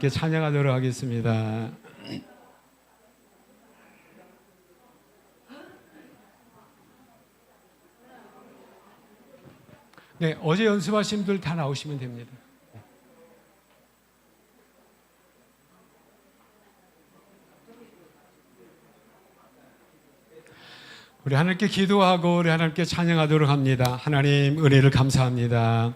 함께 찬양하도록 하겠습니다. 네, 어제 연습하신 분들 다 나오시면 됩니다. 우리 하나님께 기도하고 우리 하나님께 찬양하도록 합니다. 하나님 은혜를 감사합니다.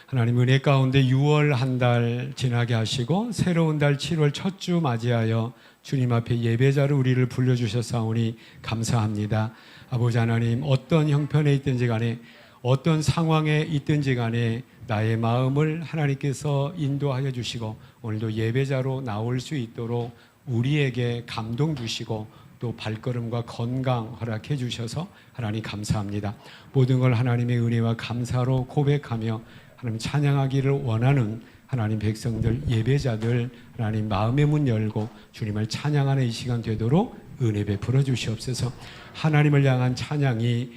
하나님 은혜 가운데 6월 한 달 지나게 하시고 새로운 달 7월 첫 주 맞이하여 주님 앞에 예배자로 우리를 불러주셨사오니 감사합니다. 아버지 하나님, 어떤 형편에 있든지 간에 어떤 상황에 있든지 간에 나의 마음을 하나님께서 인도하여 주시고 오늘도 예배자로 나올 수 있도록 우리에게 감동 주시고 또 발걸음과 건강 허락해 주셔서 하나님 감사합니다. 모든 걸 하나님의 은혜와 감사로 고백하며 하나님 찬양하기를 원하는 하나님 백성들, 예배자들 하나님 마음의 문 열고 주님을 찬양하는 이 시간 되도록 은혜 베풀어 주시옵소서. 하나님을 향한 찬양이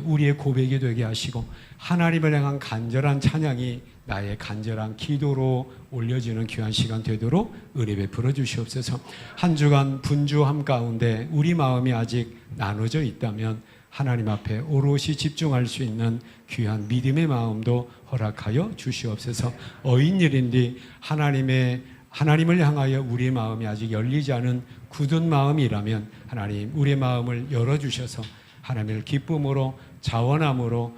우리의 고백이 되게 하시고 하나님을 향한 간절한 찬양이 나의 간절한 기도로 올려지는 귀한 시간 되도록 은혜 베풀어 주시옵소서. 한 주간 분주함 가운데 우리 마음이 아직 나눠져 있다면 하나님 앞에 오롯이 집중할 수 있는 귀한 믿음의 마음도 허락하여 주시옵소서. 어인일인데 하나님을 향하여 우리의 마음이 아직 열리지 않은 굳은 마음이라면 하나님 우리의 마음을 열어주셔서 하나님을 기쁨으로 자원함으로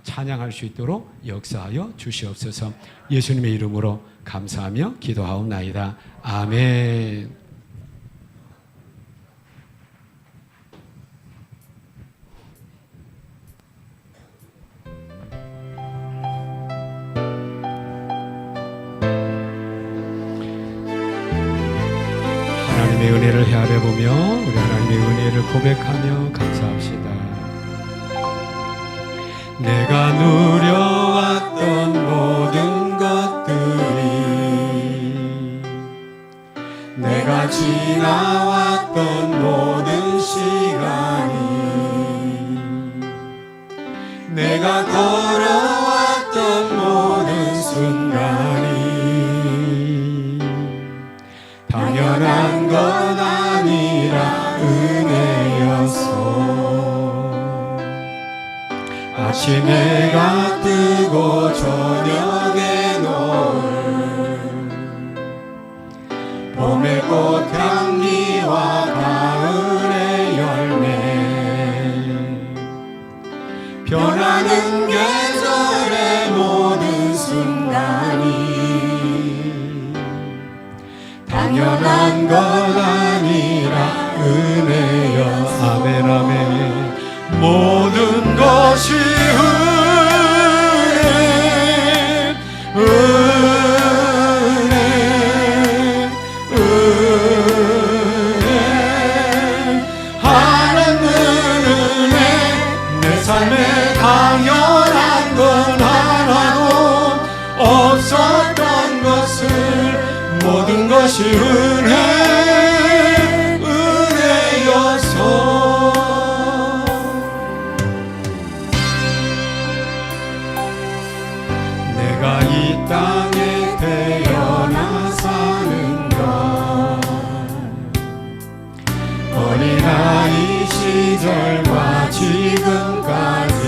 찬양할 수 있도록 역사하여 주시옵소서. 예수님의 이름으로 감사하며 기도하옵나이다. 아멘. 하나님의 은혜를 헤아려보며 우리 하나님의 은혜를 고백하며 감사합시다. 내가 누려왔던 모든 것들이, 내가 지나왔던 모든 시간이, 내가 걸어왔던 모든 순간이 당연한 건 아니라 은혜였어. 아침에 해가 뜨고 저녁에 노을, 봄의 꽃향기와 가을의 열매, 변하는 계절의 모든 순간이 당연한 건 아니라 은혜여. 아멘 아멘. 모든 것이 은혜 하나님의 은혜. 내 삶에 당연한 건 하나도 없었던 것을 모든 것이 은혜여서 내가 이 땅에 태어나 사는 것, 어린아이 시절과 지금까지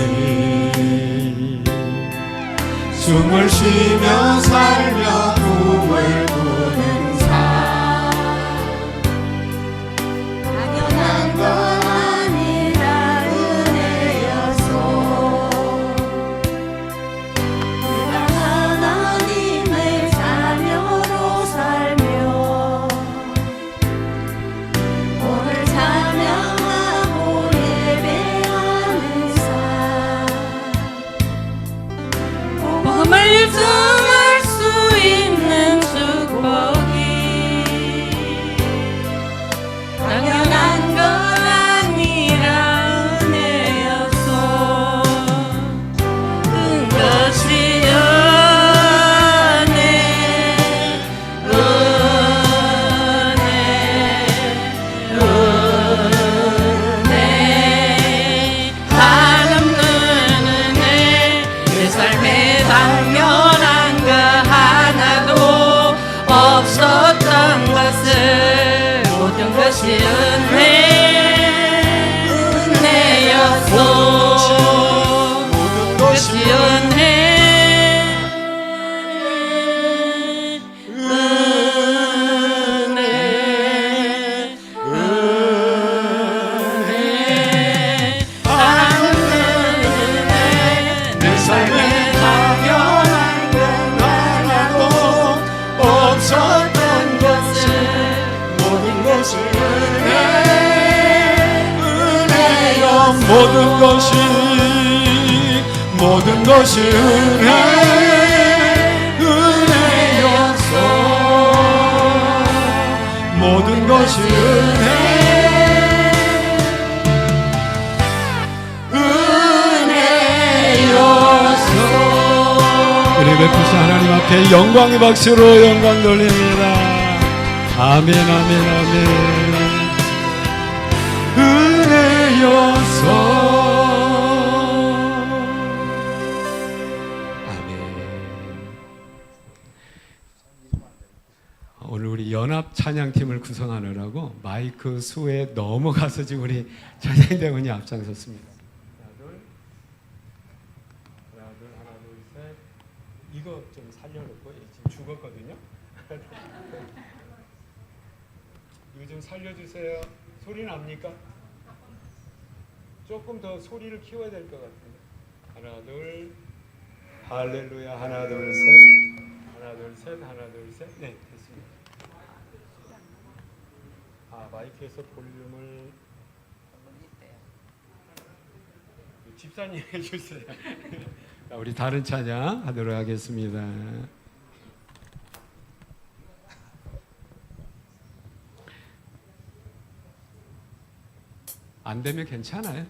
숨을 쉬며 살며 꿈을 꾸는 삶, 당연한 건 아니라 은혜여서 내가 하나님의 자녀로 살며 오늘 찬양하고 예배하는 삶, 복음을 전할 수 있는 없었던 것을 모든 것이 은혜였소. 모든 것이 은혜 내 삶에 당연한 건 하나도 없었던 것을 모든 것이 은혜여 모든 것이 은혜였소. 모든 것이 은혜 베푸신 하나님 앞에 영광의 박수로 영광 돌립니다. 아멘 아멘 아멘. 은혜였소. 아멘. 오늘 우리 연합 찬양팀을 구성하느라고 마이크 수에 넘어가서 지금 우리 찬양대원이 앞장섰습니다. 이거 좀 살려놓고 지금 죽었거든요. 이거 좀 살려주세요. 소리 납니까? 조금 더 소리를 키워야 될 것 같은데. 하나 둘 할렐루야. 하나 둘 셋. 하나 둘 셋. 하나 둘 셋. 네 됐습니다. 아 마이크에서 볼륨을 집사님 해주세요. 우리 다른 찬양 하도록 하겠습니다. 안 되면 괜찮아요.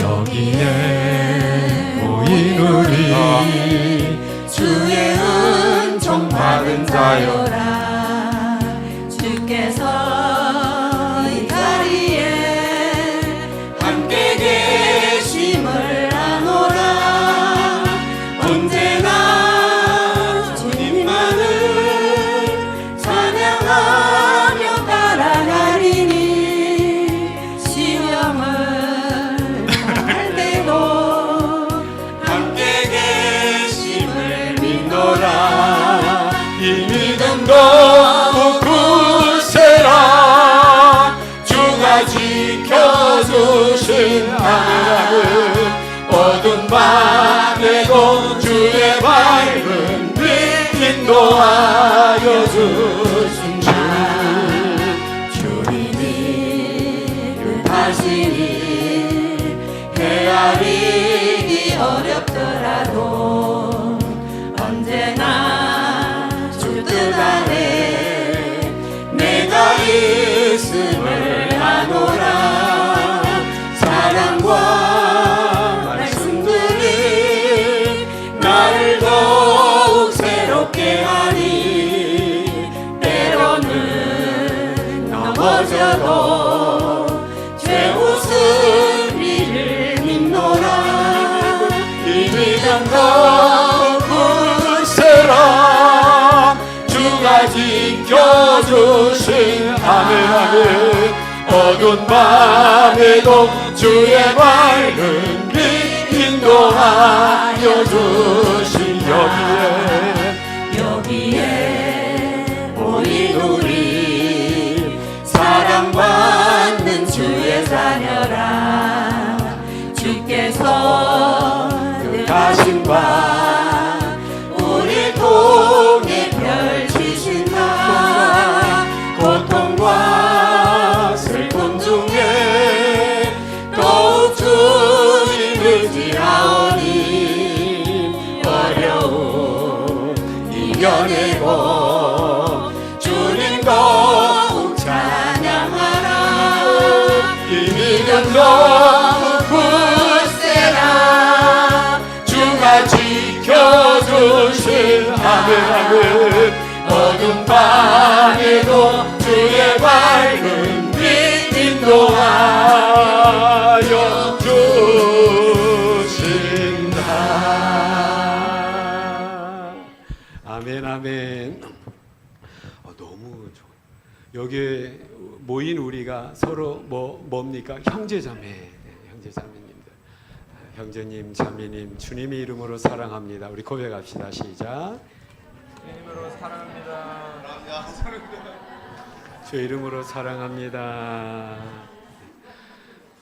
여기에 모인 우리 주의 은총 받은 자여라. 주께서 이 자리에 함께 계심을 아노라. 언제나 주님만을 찬양하며 따라가리니. 시험을 당할 때도 함께 계심을 믿노라. 이 믿음도 굳세라. 주가 지켜주신 하늘하늘 어두운 밤에도 주의 밝은 빛 인도하여 주신 주님이 뜻하시니 헤아리기 어렵더라도 언제나 주 뜻 안에 내가 있음을 아노라. 사랑과 말씀들이 나를 더욱 새롭게 하니. 때로는 넘어져도 죄 웃음이를 믿노라. 이 믿음도 굳세라. 주가 지켜주신 아멘 어두운 밤에도 주의 밝은 빛 인도하여 주신 여기에 모인 우리 사랑받는 주의 자녀라. 주께서 뜻하신바 우리 통해 펼치신다. 고통과 슬픔 중에 더욱 주님을 의지하오니. 어려운 아멘. 너무 좋아요. 여기에 모인 우리가 서로 뭡니까? 형제자매, 형제자매님들, 형제님, 자매님, 주님의 이름으로 사랑합니다. 우리 고백합시다. 시작. 이름으로 사랑합니다. 주 이름으로 사랑합니다.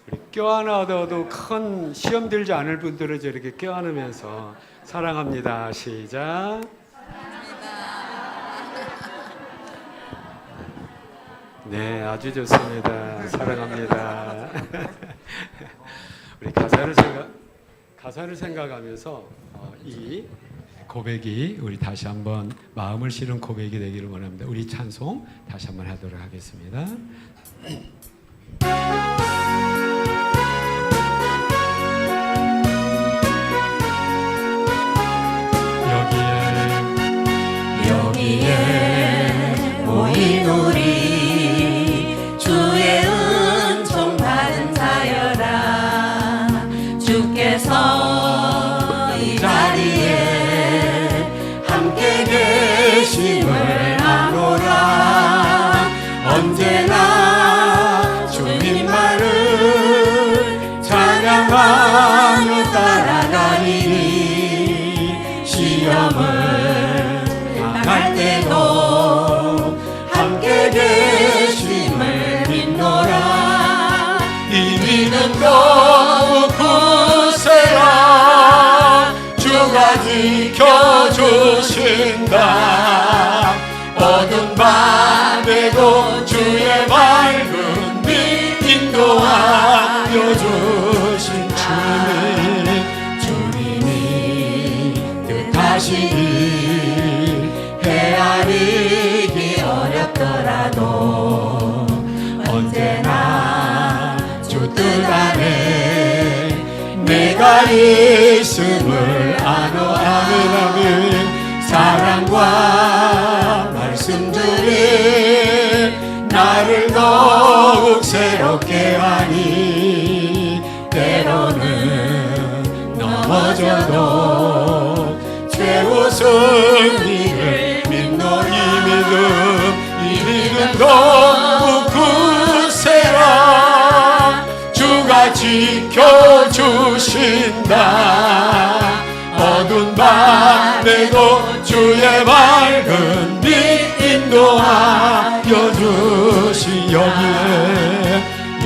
우리 껴안아도 큰 시험 들지 않을 분들은 저렇게 껴안으면서 사랑합니다. 시작. 네, 아주 좋습니다. 사랑합니다. 우리 가사를 생각하면서 이 고백이 우리 다시 한번 마음을 실은 고백이 되기를 원합니다. 우리 찬송 다시 한번 하도록 하겠습니다. 여기에 모인 우리 주의 은총 받은 자여라. 주께서 이 자리에 함께 계심을 아노라. 언제나 주님만을 찬양하며 따라가리니 시험을 당할 때도 함께 계심을 믿노라. 이 믿음 더욱 굳세라. 주가 지켜주신다. 어두운 밤에도 주의 밝은 빛 인도하여 주신 주님이 뜻하신 일 헤아리기 어렵더라도 언제나 주 뜻 안에 내가 있음을 아노. 아멘 아멘. 사랑과 말씀들이 나를 더욱 새롭게 하니 때로는 넘어져도 최우선 이를 믿노. 이 믿음 더욱 굳세라. 주가 지켜주신다. 어두운 밤에도 주의 밝은 빛 인도하여 주시.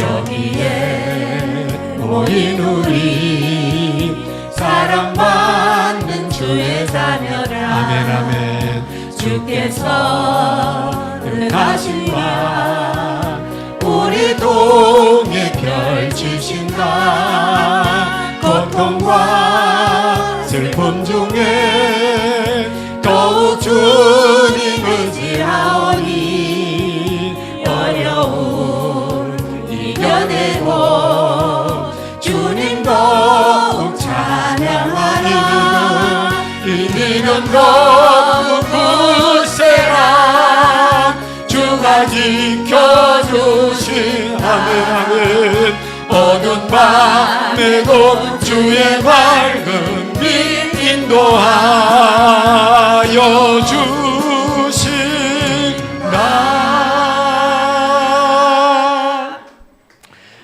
여기에 모인 우리 사랑받는 주의 자녀라. 아멘 아멘. 주께서 뜻하신 바 우리 동에 펼치신다. 고통과 슬픔 중에 더욱 주님 의지하오니 어려움 이겨내고 주님 더욱 찬양하라. 이 믿음 더욱 굳세라. 주가 지켜주신 아멘 아멘. 어두운 밤에도 주의 밝은 빛 인도하여 주신다.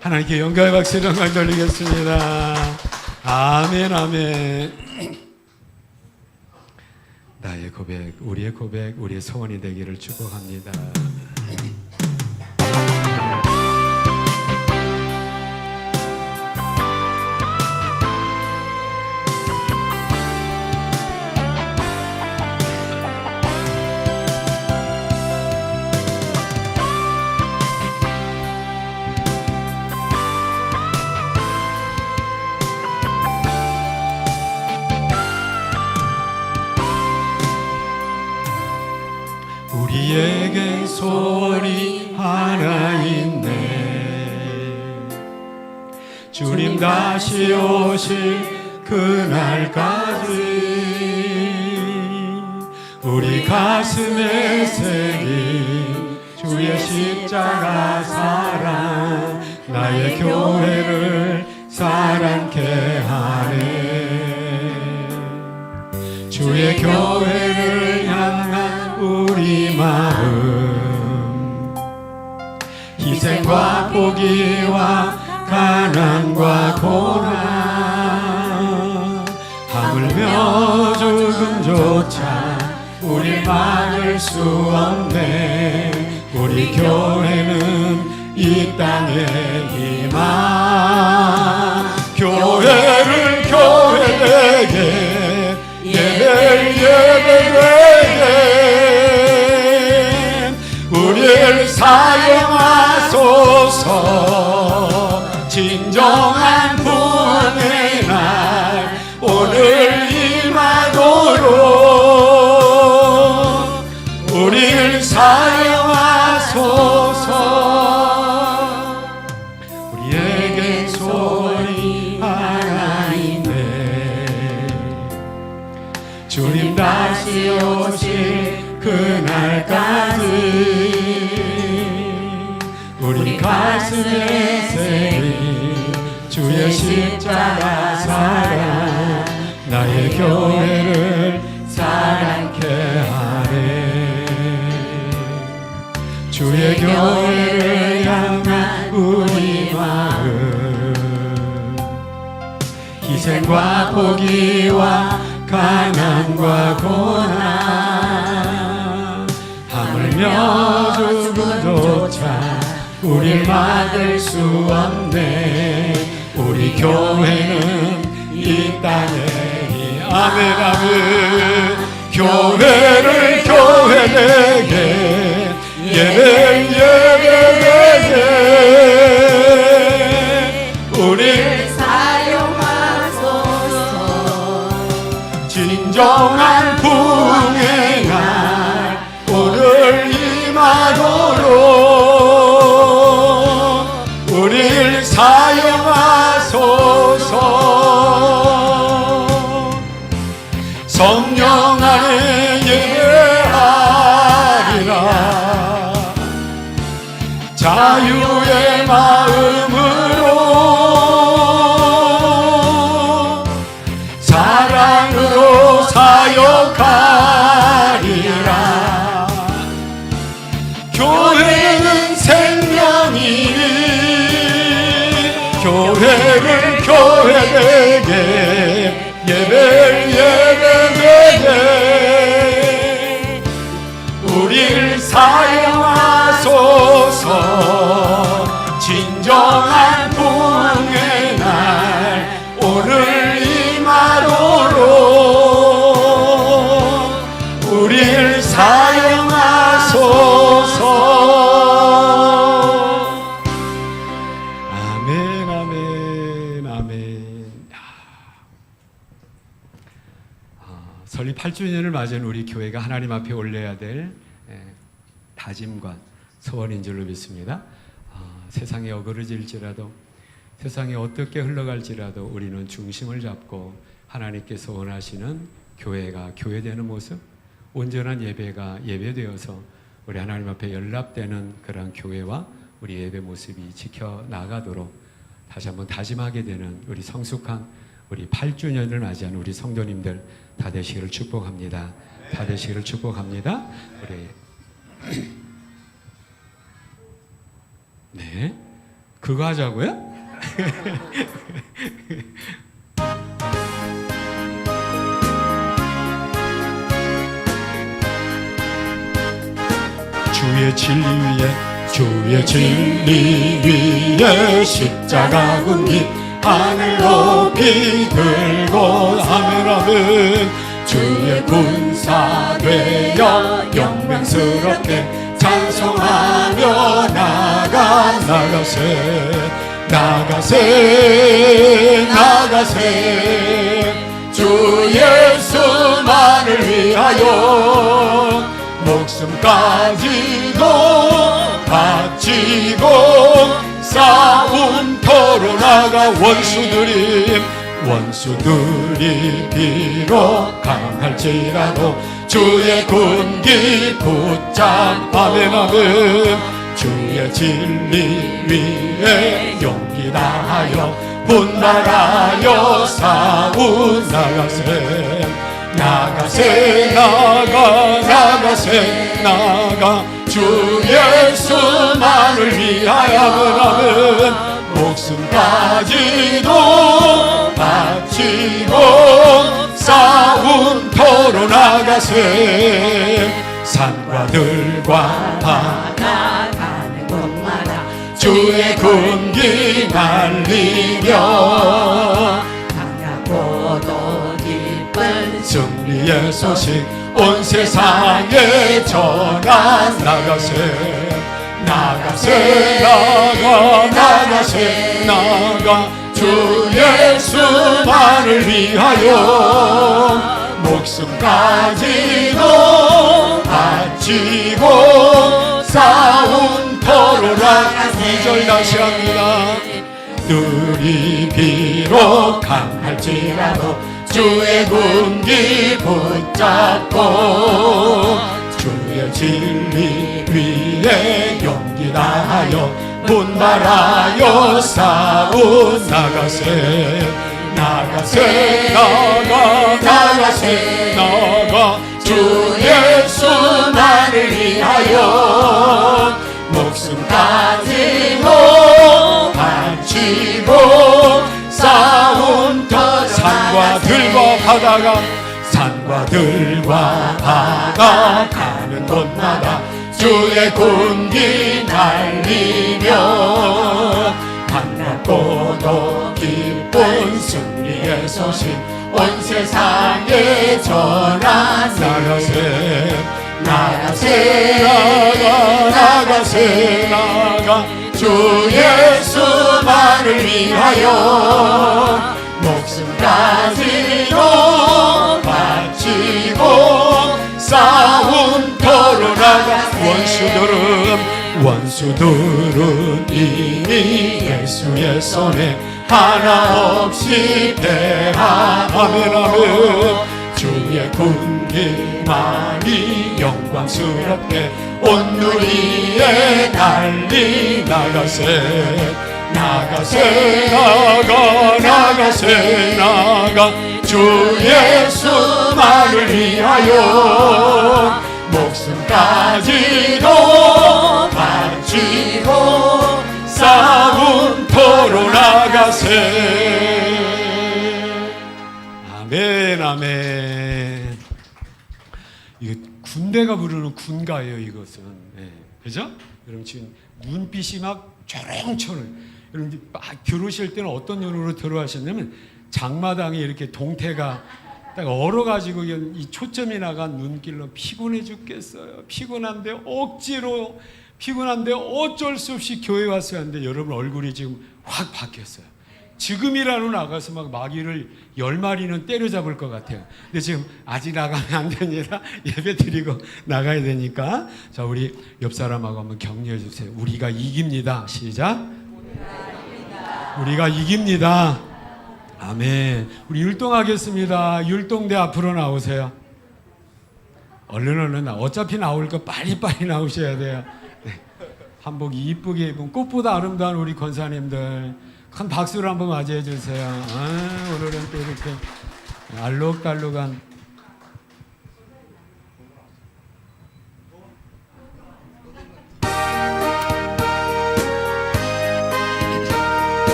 하나님께 영광의 박수 영광 돌리겠습니다. 아멘 아멘. 나의 고백, 우리의 고백, 우리의 소원이 되기를 축복합니다. 우리에게 소원이 하나 있네. 주님 다시 오실 그날까지 우리 가슴에 새긴 주의 십자가 사랑 나의 교회를 사랑케 하네. 주의 교회를 향해 희생과 포기와 가난과 고난 하물며 죽음조차 우릴 막을 수 없네. 우리 교회는 이 땅의 희망. 교회를 교회되게 예배를 예배되게 우리를 사용하소서. 진정한 구원의 날 오늘 임하도록 우리를 사용하소서. 우리에게 소원이 하나 있네. 주님 다시 오실 그날까지 우리 가슴에 새긴 주의 십자가 사랑 나의 교회를 사랑케 하네. 주의 교회를 향한 우리 마음 희생과 포기와 가난과 고난 하물며 죽음조차 우릴 막을 수 없네. 우리 교회는 이 땅에 아멘 아멘. 교회를 교회되게 예배 예배되게 우릴 사용하소서. 진정한 부흥의 날 오늘 임하도록 우릴 사용하소서. 성령 안에 예배하리라 자유의 마음으로 사랑으로 사역하리라. 교회는 생명이니 교회를 교회되게 예배를 예배되게 우릴 사용하소서. 진정한 부흥의 날 오늘 임하도록 우릴 사용하소서. 아멘 아멘 아멘. 설립 8주년을 맞은 우리 교회가 하나님 앞에 올려야 될 다짐과 소원인 줄로 믿습니다. 세상이 어그러질지라도 세상이 어떻게 흘러갈지라도 우리는 중심을 잡고 하나님께서 원하시는 교회가 교회되는 모습, 온전한 예배가 예배되어서 우리 하나님 앞에 연락되는 그런 교회와 우리 예배 모습이 지켜나가도록 다시 한번 다짐하게 되는 우리 성숙한 우리 8주년을 맞이한 우리 성도님들 다 되시기를 축복합니다. 다 되시기를 축복합니다. 우리 네, 그거 하자고요? 주의 진리 위에 십자가 군기 하늘 높이 들고 아멘 아멘. 주의 군사 되어 영맹스럽게 찬송하며 나가세 주 예수만을 위하여 목숨까지도 바치고 싸움터로 나가 원수들이 비록 강할지라도 주의 군기 붙잡아멘 아멘. 주의 진리 위에 용기 다하여 분발하여 싸우 나가세 나가 주 예수만을 위하여 아멘 목숨까지도 바치고 싸움터로 나가세 산과 들과 나가는 곳마다 주의 군기 날리며 반갑고도 기쁜 승리의 소식 온 세상에 전하 나가세 나가세 나가 주 예수만을 위하여 목숨까지도 바치고 싸움터로 나가 2절 다시 합니다 들이 비록 강할지라도 주의 군기 붙잡고 주의 진리 위에 용기 다하여 분발하여 싸움 나가세 나가 주 예수만을 위하여 목숨까지도 바치고 싸움터 산과 들과 바다 가는 곳마다 주의 군기 날리며 반갑고도 기쁜 승리의 소식 온 세상에 전하 나가 주 예수만을 위하여 목숨까지도 바치고 싸움터로 나가 원수들은 이미 예수의 손에 하나 없이 패하면 주의 군기만이 영광스럽게 온 누리에 달리 나가세 주 예수만을 위하여 목숨까지도 바치고 싸움터로 나가세 아멘 이거 군대가 부르는 군가예요 이것은 그죠? 여러분 지금 눈빛이 막 초롱초롱 여러분 막 들어오실 때는 어떤 눈으로 들어가셨냐면 장마당에 이렇게 동태가 딱 얼어가지고 이 초점이 나간 눈길로 피곤해 죽겠어요. 피곤한데 어쩔 수 없이 교회 왔어야 하는데 여러분 얼굴이 지금 확 바뀌었어요. 지금이라도 나가서 막 마귀를 10마리는 때려잡을 것 같아요. 근데 지금 아직 나가면 안 되니까 예배 드리고 나가야 되니까 자 우리 옆 사람하고 한번 격려해 주세요. 우리가 이깁니다. 시작. 우리가 이깁니다. 아멘. 우리 율동하겠습니다. 율동대 앞으로 나오세요. 얼른 어차피 나올 거 빨리빨리 나오셔야 돼요. 네. 한복 이쁘게 입은 꽃보다 아름다운 우리 권사님들 큰 박수로 한번 맞이해 주세요. 오늘은 또 이렇게 알록달록한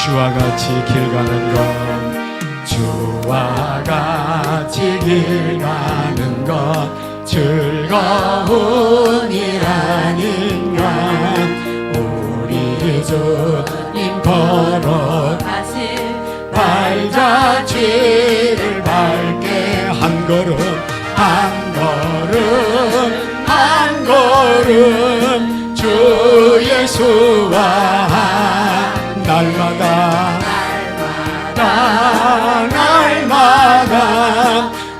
주와 같이 길 가는 것 주와 같이 길 가는 것 즐거운 일 아닌가 우리 주님 걸어가신 발자취를 밝게 한 걸음 한 걸음 주 예수와 날마다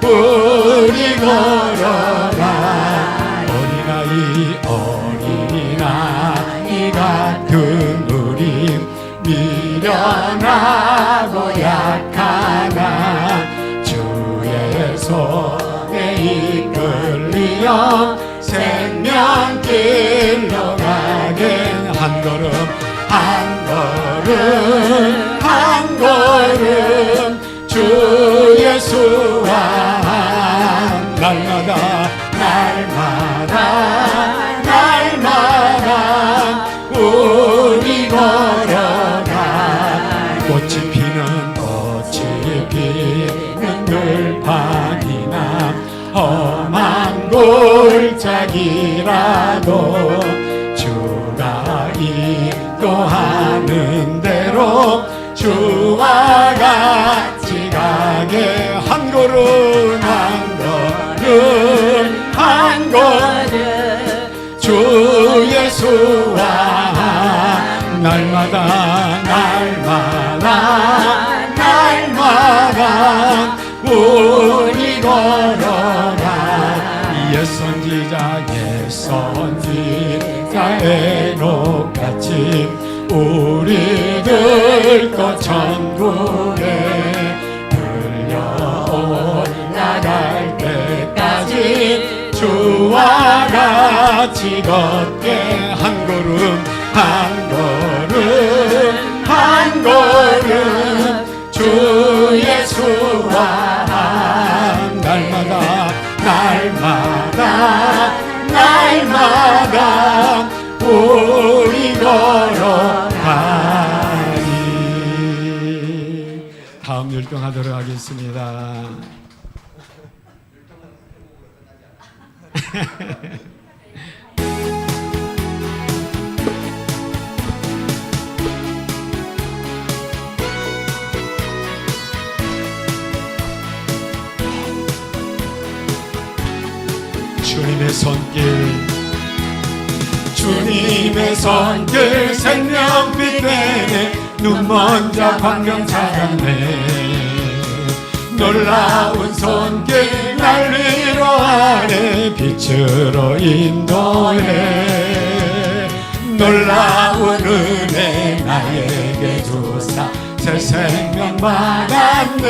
우리 걸어가 어린아이 같은 우리 미련하고 약하나 주의 손에 이끌리어 생명길로 가게 한 걸음 주 예수와 날마다 가기라도 주가 인도하는 대로 주와 같이 가게 한 걸음 한 걸음 주 예수와 날마다 우리 걸어가 옛 선지자 에녹같이 우리들 것 천국에 들려 올라갈 때까지 주와 같이 걷게 한 걸음 한 걸음 주 예수와 날마다 우리 걸어가니. 다음 율동하도록 하겠습니다. 주님의 손길 생명빛 되네 눈먼 자 광명 찾았네 놀라운 손길 날 위로하네 빛으로 인도해 놀라운 은혜 나에게 주사 새 생명 받았네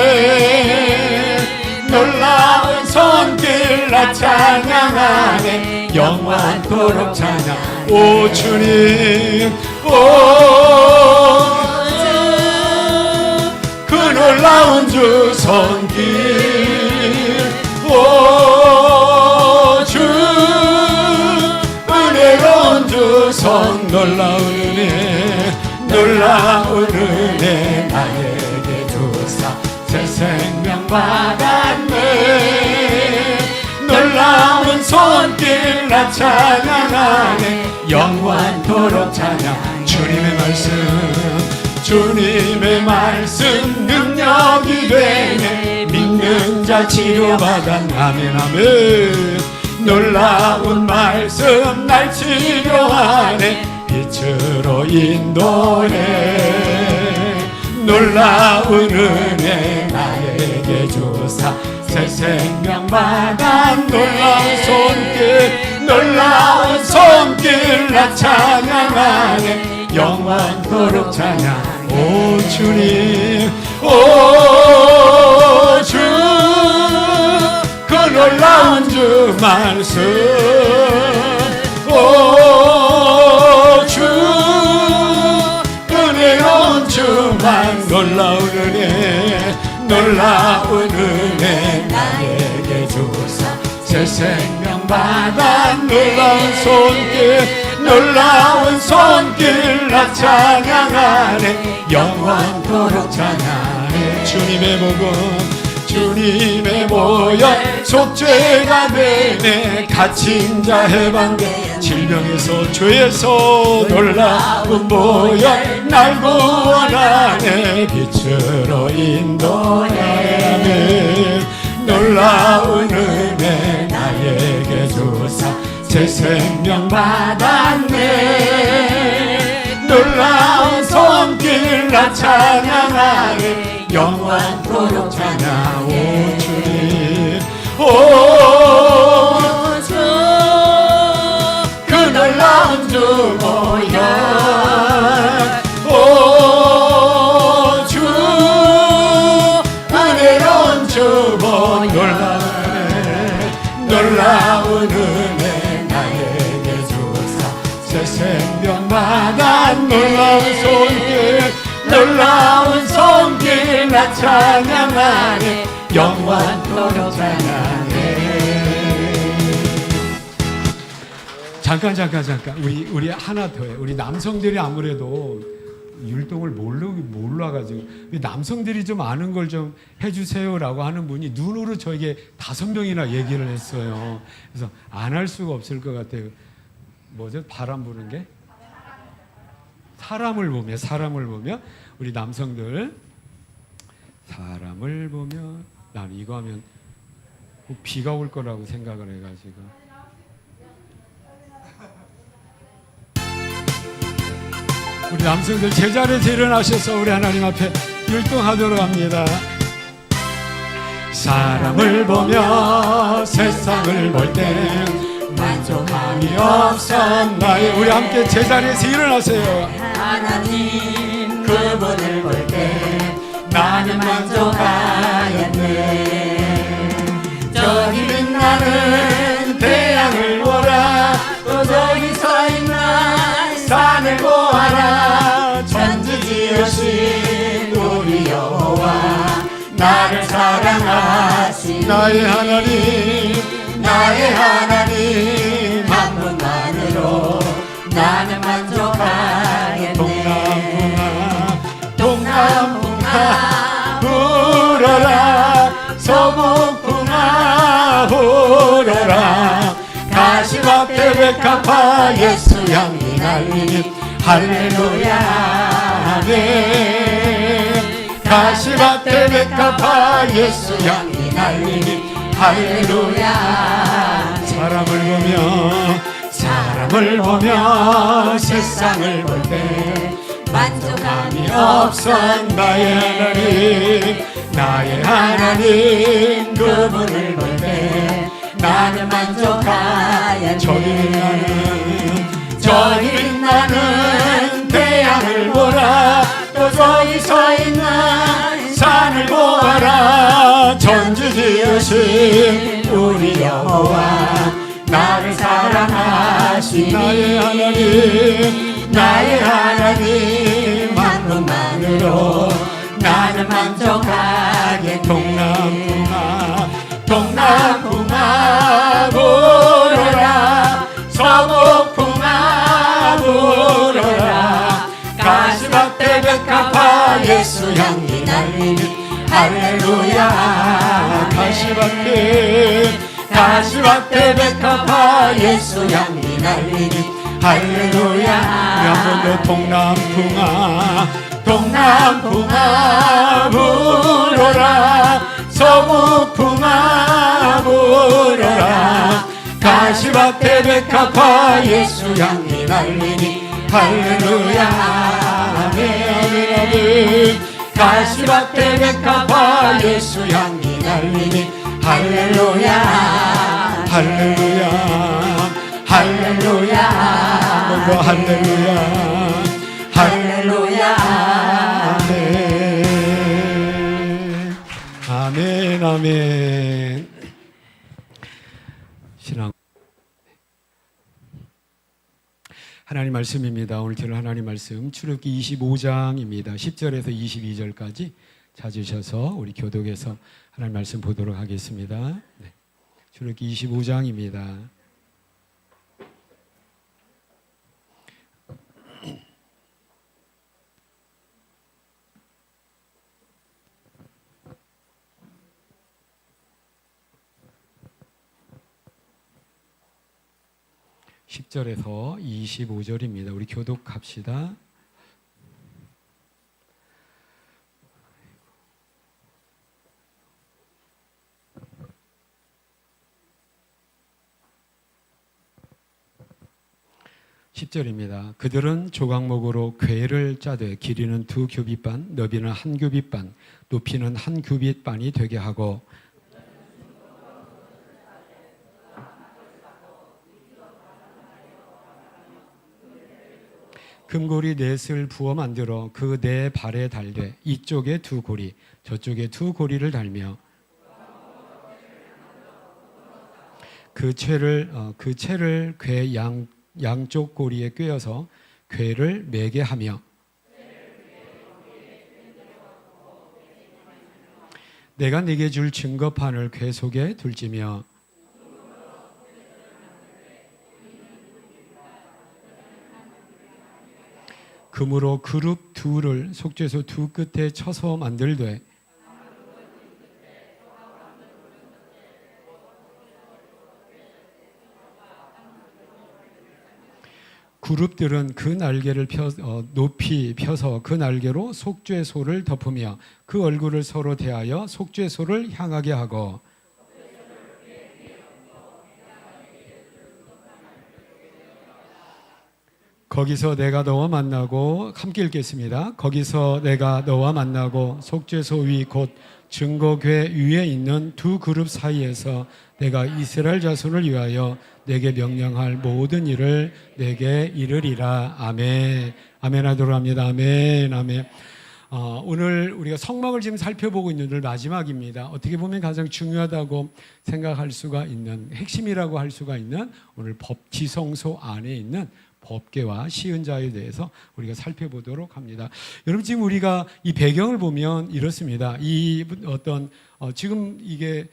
놀라운 손길 나 찬양하네 영원토록 찬양 오 주님 그 놀라운 주 손길 오 주 은혜로운 주 손 놀라운 은혜 나에게 주사 새 생명 받았네 놀라운 손길 나 찬양하네 영원토록 찬양 주님의 말씀 능력이 되네 믿는 자 치료받았네 아멘 놀라운 말씀 날 치료하네 빛으로 인도해 놀라운 은혜 나에게 주사 새 생명 받아 놀라운 손길 나 찬양하네 영원토록 찬양 오 주님 오 주 그 놀라운 주 말씀 오 주 은혜로운 주만 놀라운 은혜 나에게 주사 새 생명 받아 놀라운 손길 나 찬양하네 영원토록 찬양해 주님의 보혈 속죄가 되네 갇힌 자 해방돼 질병에서 죄에서 놀라운 보혈 날 구원하네 빛으로 인도하네 놀라운 은혜 나에게 주사 새 생명 받았네 놀라운 손길 나 찬양하네 영원토록 찬양 오 주님 그 놀라운 주 보혈 오 주 은혜로운 주 보혈 놀라운 은혜 나에게 주사 새 생명 받아 놀라운 손길 나 찬양하네 영원토록 찬양해 잠깐 우리 하나 더해 우리 남성들이 아무래도 율동을 몰라가지고 남성들이 좀 아는 걸 좀 해주세요라고 하는 분이 눈으로 저에게 5명이나 얘기를 했어요. 그래서 안 할 수가 없을 것 같아요. 뭐죠? 바람 부는 게? 사람을 보며 우리 남성들 사람을 보며 난 이거 하면 비가 올 거라고 생각을 해가지고 우리 남성들 제자리에서 일어나셔서 우리 하나님 앞에 율동하도록 합니다. 사람을 보며 세상을 볼 때 만족함이 없었나요? 우리 함께 제자리에서 일어나세요. 하나님 그분을 볼 때 나는 만족하였네. 저기 빛나는 태양을 보라. 또 저기 서 있는 산을 보아라. 천지 지으신 우리 여호와 나를 사랑하시니 나의 하나님 한 분만으로 나는 만족하겠네. 동남풍아 불어라. 서북풍아 불어라. 가시밭에 백합화 예수 향기 날리니 할렐루야 아멘. 가시밭에 백합화 예수 향기 날리니 할렐루야. 사람을 보며 세상을 볼 때 만족함이 없어 나의 하나님 그분을 볼 때 나는 만족하였네. 저기 빛나는 태양을 보라. 또 저기 서 있는 산을 보아라. 천지 지으신 우리 여호와 나를 사랑하시니 나의 하나님 한 분만으로 나는 만족하겠네. 동남풍아 불어라. 서북풍아 불어라. 가시밭에 백합화 예수 향기 날리니 할렐루야. 가시밭에 백합화 예수 향기 날리니 할렐루야. 한 번 더 동남풍아 불어라. 서북풍아 불어라. 가시밭에 백합화 예수 향기 날리니 할렐루야 아멘. 가시밭에 백합화 예수 향기 날리니 할렐루야 한 번 더 할렐루야 아멘. 신앙 하나님 말씀입니다. 오늘 들을 하나님 말씀 출애굽기 25장입니다. 10절에서 22절까지 찾으셔서 우리 교독에서 하나님 말씀 보도록 하겠습니다. 네. 출애굽기 25장입니다. (10절에서) (25절입니다) 우리 교독합시다. (10절입니다) 그들은 조각목으로 궤를 짜되 길이는 2규빗 반, 너비는 1규빗 반, 높이는 1규빗 반이 되게 하고 금고리 넷을 부어 만들어 그 네 발에 달되 이쪽에 2고리 저쪽에 2고리를 달며 그 채를 궤 양쪽 고리에 꿰어서 궤를 매게 하며 내가 네게 줄 증거판을 궤 속에 둘지며 금으로 그룹 둘을 속죄소 두 끝에 쳐서 만들되 그룹들은 그 날개를 높이 펴서 그 날개로 속죄소를 덮으며 그 얼굴을 서로 대하여 속죄소를 향하게 하고 거기서 내가 너와 만나고 함께 읽겠습니다. 거기서 내가 너와 만나고 속죄소 위 곧 증거궤 위에 있는 두 그룹 사이에서 내가 이스라엘 자손을 위하여 내게 명령할 모든 일을 내게 이르리라. 아멘. 아멘 하도록 합니다. 아멘. 아멘. 오늘 우리가 성막을 지금 살펴보고 있는 오늘 마지막입니다. 어떻게 보면 가장 중요하다고 생각할 수가 있는 핵심이라고 할 수가 있는 오늘 법지성소 안에 있는 법궤와 시은자에 대해서 우리가 살펴보도록 합니다. 여러분 지금 우리가 이 배경을 보면 이렇습니다. 이 어떤 지금 이게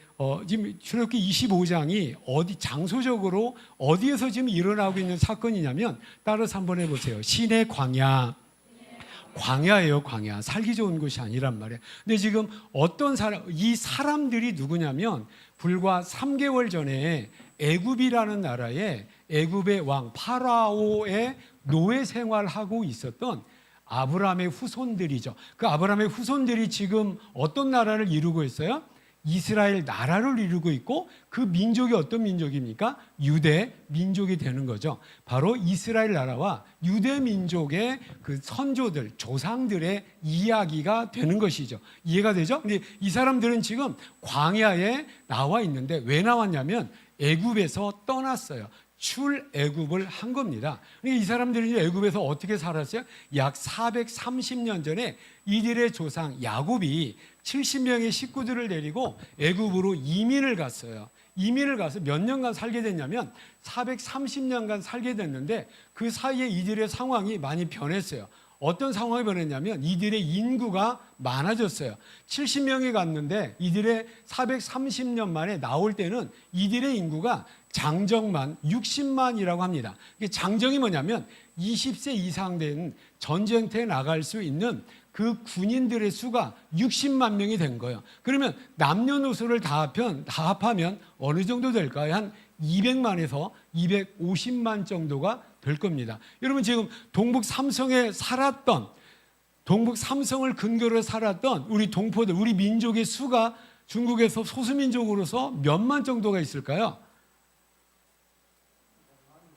지금 출애굽기 25장이 어디 장소적으로 어디에서 지금 일어나고 있는 사건이냐면 따라서 한번 해보세요. 시내 광야예요, 광야. 살기 좋은 곳이 아니란 말이에요. 근데 지금 어떤 이 사람들이 누구냐면 불과 3개월 전에 애굽이라는 나라에 애굽의 왕 파라오의 노예 생활하고 있었던 아브라함의 후손들이죠. 그 아브라함의 후손들이 지금 어떤 나라를 이루고 있어요? 이스라엘 나라를 이루고 있고 그 민족이 어떤 민족입니까? 유대 민족이 되는 거죠. 바로 이스라엘 나라와 유대 민족의 그 선조들, 조상들의 이야기가 되는 것이죠. 이해가 되죠? 근데 이 사람들은 지금 광야에 나와 있는데 왜 나왔냐면 애굽에서 떠났어요. 출애굽을 한 겁니다. 그러니까 이 사람들이 애굽에서 어떻게 살았어요? 약 430년 전에 이들의 조상 야곱이 70명의 식구들을 데리고 애굽으로 이민을 갔어요. 이민을 가서 몇 년간 살게 됐냐면 430년간 살게 됐는데 그 사이에 이들의 상황이 많이 변했어요. 어떤 상황이 변했냐면 이들의 인구가 많아졌어요. 70명이 갔는데 이들의 430년 만에 나올 때는 이들의 인구가 장정만 60만이라고 합니다. 이게 장정이 뭐냐면 20세 이상 된 전쟁터에 나갈 수 있는 그 군인들의 수가 60만 명이 된 거예요. 그러면 남녀노소를 다 합하면 어느 정도 될까요? 한 200만에서 250만 정도가 될 겁니다. 여러분 지금 동북 삼성을 근거로 살았던 우리 동포들, 우리 민족의 수가 중국에서 소수민족으로서 몇만 정도가 있을까요?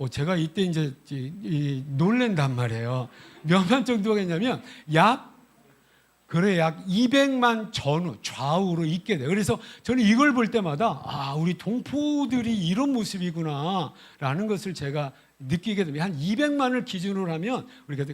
제가 이때 이제 놀랜단 말이에요. 몇만 정도가 있냐면 약 200만 전후 좌우로 있게 돼요. 그래서 저는 이걸 볼 때마다 우리 동포들이 이런 모습이구나라는 것을 제가 느끼게 됩니다. 한 200만을 기준으로 하면 우리가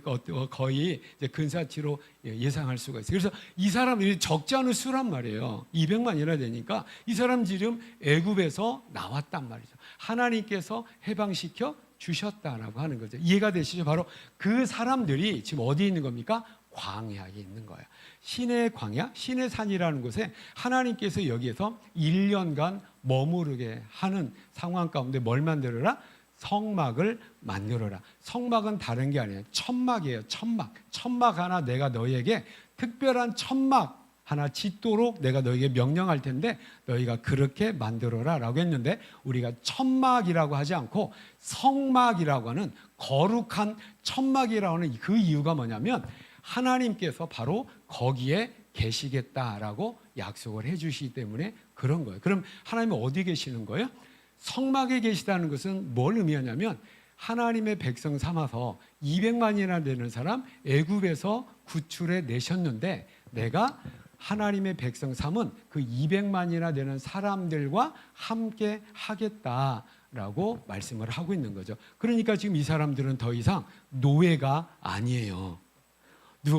거의 이제 근사치로 예상할 수가 있어요. 그래서 이 사람들이 적지 않은 수란 말이에요. 200만이나 되니까 이 사람 지금 애굽에서 나왔단 말이죠. 하나님께서 해방시켜 주셨다라고 하는 거죠. 이해가 되시죠? 바로 그 사람들이 지금 어디 있는 겁니까? 광야에 있는 거예요. 시내 광야, 시내 산이라는 곳에 하나님께서 여기에서 1년간 머무르게 하는 상황 가운데 뭘 만들어라? 성막을 만들어라. 성막은 다른 게 아니에요. 천막이에요. 천막 하나 내가 너희에게 특별한 천막 하나 짓도록 내가 너희에게 명령할 텐데 너희가 그렇게 만들어라 라고 했는데 우리가 천막이라고 하지 않고 성막이라고 하는 거룩한 천막이라고 하는 그 이유가 뭐냐면 하나님께서 바로 거기에 계시겠다라고 약속을 해주시기 때문에 그런 거예요. 그럼 하나님은 어디 계시는 거예요? 성막에 계시다는 것은 뭘 의미하냐면 하나님의 백성 삼아서 200만이나 되는 사람 애굽에서 구출해 내셨는데 내가 하나님의 백성 삼은 그 200만이나 되는 사람들과 함께 하겠다라고 말씀을 하고 있는 거죠. 그러니까 지금 이 사람들은 더 이상 노예가 아니에요.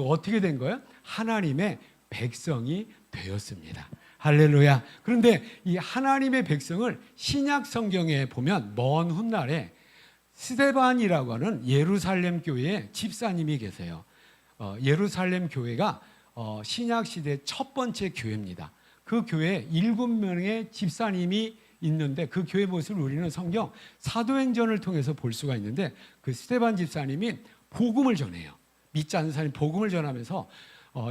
어떻게 된 거예요? 하나님의 백성이 되었습니다. 할렐루야. 그런데 이 하나님의 백성을 신약 성경에 보면 먼 훗날에 스데반이라고 하는 예루살렘 교회의 집사님이 계세요. 예루살렘 교회가 신약 시대 첫 번째 교회입니다. 그 교회에 7명의 집사님이 있는데 그 교회 모습을 우리는 성경 사도행전을 통해서 볼 수가 있는데 그 스데반 집사님이 복음을 전해요. 믿지 않는 사람이 복음을 전하면서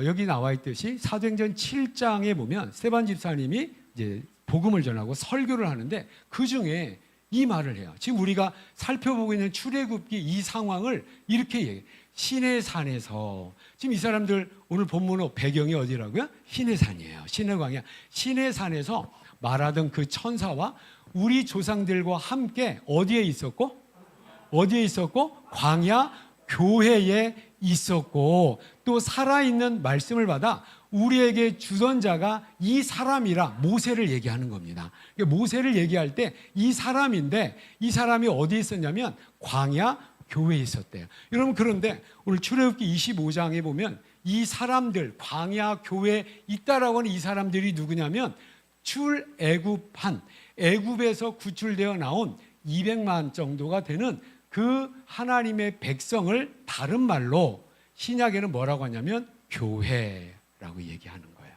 여기 나와 있듯이 사도행전 7장에 보면 스데반 집사님이 이제 복음을 전하고 설교를 하는데 그 중에 이 말을 해요. 지금 우리가 살펴보고 있는 출애굽기 이 상황을 이렇게 얘기해요. 신의 산에서, 지금 이 사람들 오늘 본문 배경이 어디라고요? 신의 산이에요. 신의 광야. 신의 산에서 말하던 그 천사와 우리 조상들과 함께 어디에 있었고? 어디에 있었고? 광야 교회에 있었고, 또 살아있는 말씀을 받아 우리에게 주던 자가 이 사람이라 모세를 얘기하는 겁니다. 모세를 얘기할 때 이 사람인데, 이 사람이 어디에 있었냐면 광야 교회에 있었대요. 여러분, 그런데 오늘 출애굽기 25장에 보면 이 사람들, 광야 교회에 있다라고 하는 이 사람들이 누구냐면 출애굽한, 애굽에서 구출되어 나온 200만 정도가 되는 그 하나님의 백성을 다른 말로 신약에는 뭐라고 하냐면 교회라고 얘기하는 거예요.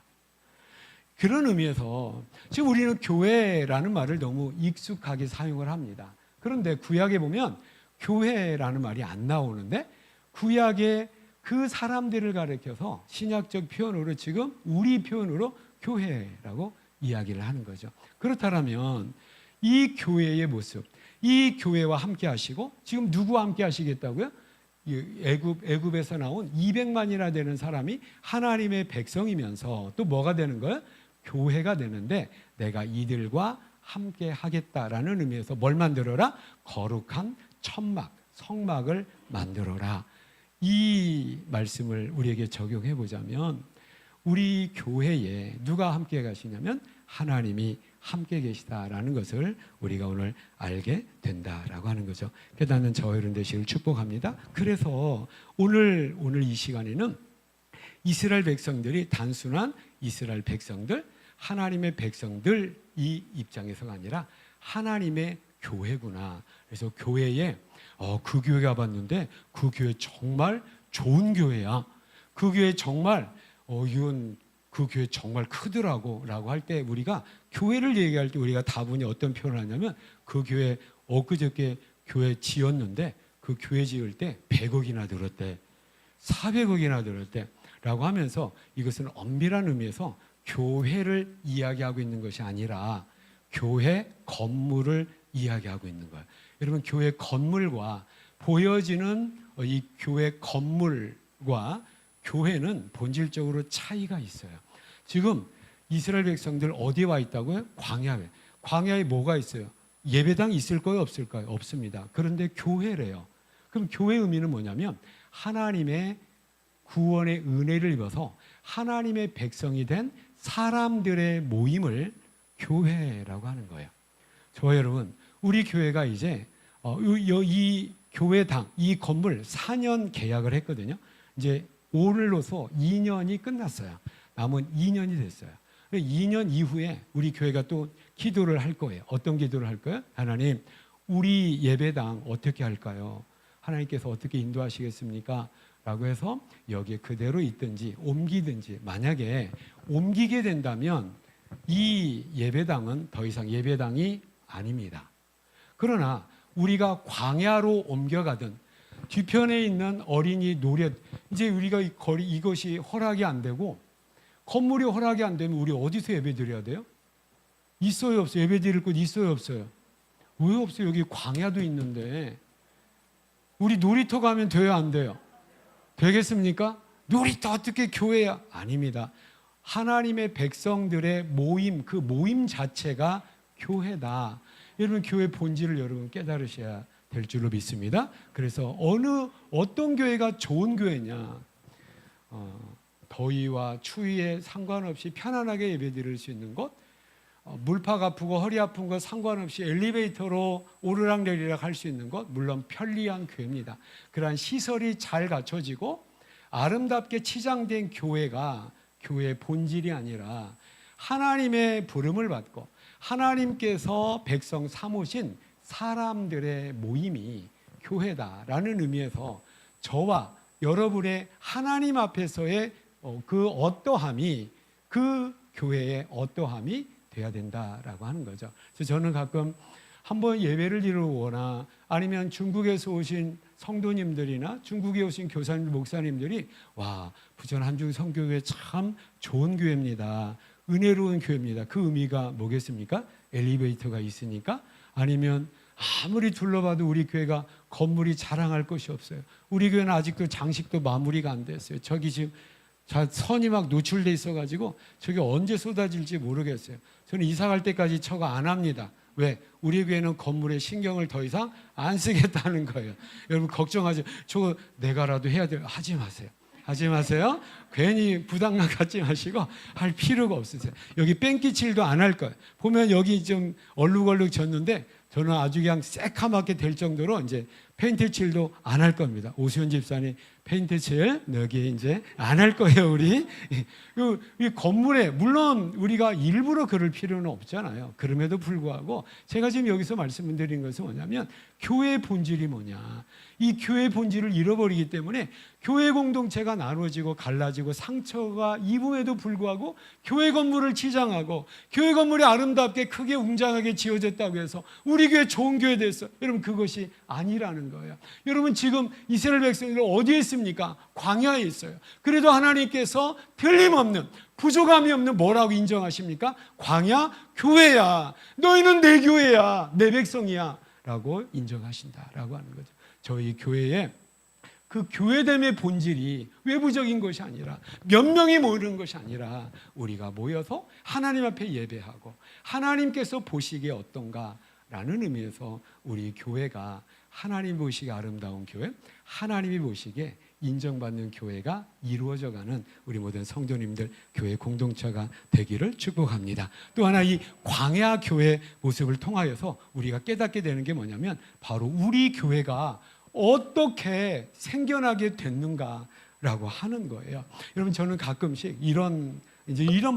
그런 의미에서 지금 우리는 교회라는 말을 너무 익숙하게 사용을 합니다. 그런데 구약에 보면 교회라는 말이 안 나오는데, 구약에 그 사람들을 가리켜서 신약적 표현으로 지금 우리 표현으로 교회라고 이야기를 하는 거죠. 그렇다면 이 교회의 모습, 이 교회와 함께 하시고, 지금 누구와 함께 하시겠다고요? 애굽에서 나온 200만이나 되는 사람이 하나님의 백성이면서 또 뭐가 되는 거예요? 교회가 되는데, 내가 이들과 함께 하겠다라는 의미에서 뭘 만들어라? 거룩한 천막, 성막을 만들어라. 이 말씀을 우리에게 적용해 보자면, 우리 교회에 누가 함께 가시냐면 하나님이 함께 계시다라는 것을 우리가 오늘 알게 된다라고 하는 거죠. 나는 저와 여러분 되시기를 축복합니다. 그래서 오늘 이 시간에는 이스라엘 백성들이 단순한 이스라엘 백성들, 하나님의 백성들 이 입장에서가 아니라 하나님의 교회구나. 그래서 교회에 그 교회 가봤는데 그 교회 정말 좋은 교회야. 그 교회 정말 이건 그 교회 정말 크더라고 라고 할 때, 우리가 교회를 얘기할 때 우리가 다분히 어떤 표현을 하냐면, 그 교회 엊그저께 교회 지었는데 그 교회 지을 때 100억이나 들었대, 400억이나 들었대 라고 하면서, 이것은 엄밀한 의미에서 교회를 이야기하고 있는 것이 아니라 교회 건물을 이야기하고 있는 거예요. 여러분, 교회 건물과 보여지는 이 교회 건물과 교회는 본질적으로 차이가 있어요. 지금 이스라엘 백성들 어디에 와 있다고요? 광야에. 광야에 뭐가 있어요? 예배당 있을까요? 없을까요? 없습니다. 그런데 교회래요. 그럼 교회의 의미는 뭐냐면 하나님의 구원의 은혜를 입어서 하나님의 백성이 된 사람들의 모임을 교회라고 하는 거예요. 저와 여러분, 우리 교회가 이제 이 교회당, 이 건물 4년 계약을 했거든요. 이제 오늘로서 2년이 끝났어요. 남은 2년이 됐어요. 2년 이후에 우리 교회가 또 기도를 할 거예요. 어떤 기도를 할 거예요? 하나님, 우리 예배당 어떻게 할까요? 하나님께서 어떻게 인도하시겠습니까? 라고 해서 여기에 그대로 있든지 옮기든지, 만약에 옮기게 된다면 이 예배당은 더 이상 예배당이 아닙니다. 그러나 우리가 광야로 옮겨가든 뒤편에 있는 어린이 노래, 이제 우리가 이것이 허락이 안 되고, 건물이 허락이 안 되면 우리 어디서 예배 드려야 돼요? 있어요, 없어요? 예배 드릴 곳 있어요, 없어요? 왜 없어요? 여기 광야도 있는데. 우리 놀이터 가면 돼요, 안 돼요? 되겠습니까? 놀이터 어떻게 교회야? 아닙니다. 하나님의 백성들의 모임, 그 모임 자체가 교회다. 여러분, 교회 본질을 여러분 깨달으셔야 될 줄로 믿습니다. 그래서 어떤 교회가 좋은 교회냐? 더위와 추위에 상관없이 편안하게 예배드릴 수 있는 곳, 물팍 아프고 허리 아픈 거 상관없이 엘리베이터로 오르락내리락 할 수 있는 것, 물론 편리한 교회입니다. 그러한 시설이 잘 갖춰지고 아름답게 치장된 교회가 교회의 본질이 아니라 하나님의 부름을 받고 하나님께서 백성 삼으신 사람들의 모임이 교회다라는 의미에서 저와 여러분의 하나님 앞에서의 그 어떠함이 그 교회의 어떠함이 돼야 된다라고 하는 거죠. 그래서 저는 가끔 한번 예배를 이루거나 아니면 중국에서 오신 성도님들이나 중국에 오신 교사님, 목사님들이 와, 부천 한중 성교회 참 좋은 교회입니다. 은혜로운 교회입니다. 그 의미가 뭐겠습니까? 엘리베이터가 있으니까? 아니면 아무리 둘러봐도 우리 교회가 건물이 자랑할 것이 없어요. 우리 교회는 아직도 장식도 마무리가 안 됐어요. 저기 지금 선이 막 노출돼 있어가지고 저게 언제 쏟아질지 모르겠어요. 저는 이사 갈 때까지 저거 안 합니다. 왜? 우리 교회는 건물에 신경을 더 이상 안 쓰겠다는 거예요. 여러분 걱정하지. 저거 내가라도 해야 돼요. 하지 마세요. 하지 마세요. 괜히 부담감 갖지 마시고 할 필요가 없으세요. 여기 뺑기칠도 안 할 거예요. 보면 여기 좀 얼룩얼룩 졌는데 저는 아주 그냥 새카맣게 될 정도로 이제 페인트 칠도 안 할 겁니다. 오수연 집사님 페인트 칠 여기 이제 안 할 거예요, 우리. 이 건물에 물론 우리가 일부러 그럴 필요는 없잖아요. 그럼에도 불구하고 제가 지금 여기서 말씀드린 것은 뭐냐면 교회의 본질이 뭐냐. 이 교회의 본질을 잃어버리기 때문에 교회 공동체가 나눠지고 갈라지고 상처가 입음에도 불구하고 교회 건물을 치장하고 교회 건물이 아름답게 크게 웅장하게 지어졌다고 해서 우리 교회 좋은 교회 됐어. 여러분 그것이 아니라는 거예요. 여러분 지금 이스라엘 백성들 어디에 있습니까? 광야에 있어요. 그래도 하나님께서 틀림없는 부족함이 없는 뭐라고 인정하십니까? 광야 교회야. 너희는 내 교회야. 내 백성이야. 라고 인정하신다라고 하는 거죠. 저희 교회에 그 교회됨의 본질이 외부적인 것이 아니라 몇 명이 모이는 것이 아니라 우리가 모여서 하나님 앞에 예배하고 하나님께서 보시기에 어떤가라는 의미에서 우리 교회가 하나님 보시기에 아름다운 교회, 하나님이 보시기에 인정받는 교회가 이루어져가는 우리 모든 성도님들 교회 공동체가 되기를 축복합니다. 또 하나 이 광야 교회 모습을 통하여서 우리가 깨닫게 되는 게 뭐냐면 바로 우리 교회가 어떻게 생겨나게 됐는가라고 하는 거예요. 여러분 저는 가끔씩 이런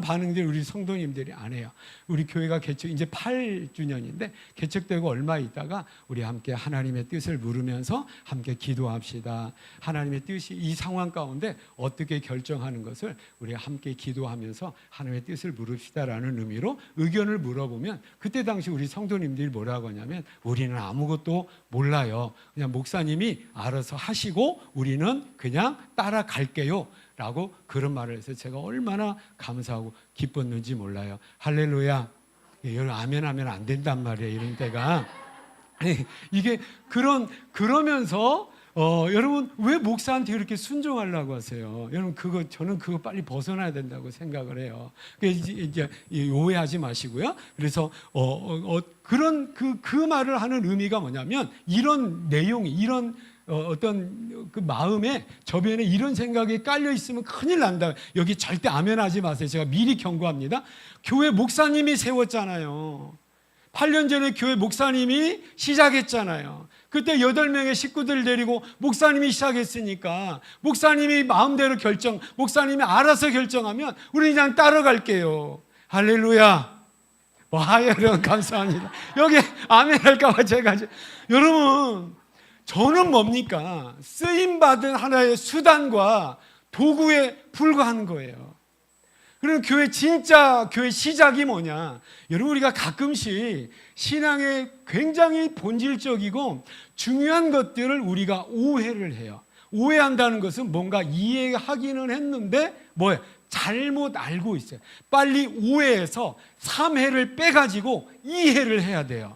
반응들 우리 성도님들이 안 해요. 우리 교회가 개척 이제 8주년인데 개척되고 얼마 있다가 우리 함께 하나님의 뜻을 물으면서 함께 기도합시다. 하나님의 뜻이 이 상황 가운데 어떻게 결정하는 것을 우리 함께 기도하면서 하나님의 뜻을 물읍시다라는 의미로 의견을 물어보면 그때 당시 우리 성도님들이 뭐라고 하냐면 우리는 아무것도 몰라요. 그냥 목사님이 알아서 하시고 우리는 그냥 따라갈게요. 라고 그런 말을 해서 제가 얼마나 감사하고 기뻤는지 몰라요. 할렐루야. 여러분 아멘 하면 안 된단 말이에요. 이런 때가. 이게 그러면서 여러분 왜 목사한테 이렇게 순종하려고 하세요? 여러분 저는 그거 빨리 벗어나야 된다고 생각을 해요. 이제 오해하지 마시고요. 그래서 그런 그 말을 하는 의미가 뭐냐면 이런 내용이 이런 어떤 그 마음에 저변에 이런 생각이 깔려 있으면 큰일 난다. 여기 절대 아멘하지 마세요. 제가 미리 경고합니다. 교회 목사님이 세웠잖아요. 8년 전에 교회 목사님이 시작했잖아요. 그때 8명의 식구들 데리고 목사님이 시작했으니까 목사님이 마음대로 목사님이 알아서 결정하면 우리 그냥 따라갈게요. 할렐루야. 와, 여러분 감사합니다. 여기 아멘 할까봐 제가 여러분 저는 뭡니까? 쓰임받은 하나의 수단과 도구에 불과한 거예요. 그럼 진짜 교회 시작이 뭐냐? 여러분 우리가 가끔씩 신앙의 굉장히 본질적이고 중요한 것들을 우리가 오해를 해요. 오해한다는 것은 뭔가 이해하기는 했는데 뭐예요? 잘못 알고 있어요. 빨리 오해해서 3회를 빼가지고 2회를 해야 돼요.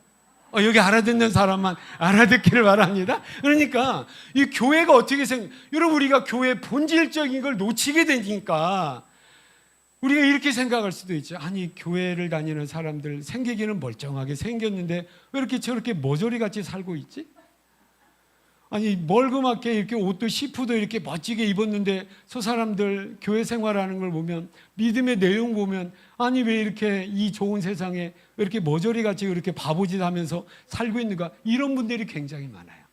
여기 알아듣는 사람만 알아듣기를 바랍니다. 그러니까 이 교회가 어떻게 여러분 우리가 교회의 본질적인 걸 놓치게 되니까 우리가 이렇게 생각할 수도 있죠. 아니 교회를 다니는 사람들 생기기는 멀쩡하게 생겼는데 왜 이렇게 저렇게 모조리같이 살고 있지? 아니 멀그맣게 이렇게 옷도 시프도 이렇게 멋지게 입었는데 저 사람들 교회 생활하는 걸 보면 믿음의 내용 보면 아니 왜 이렇게 이 좋은 세상에 왜 이렇게 머저리같이 이렇게 바보짓 하면서 살고 있는가 이런 분들이 굉장히 많아요.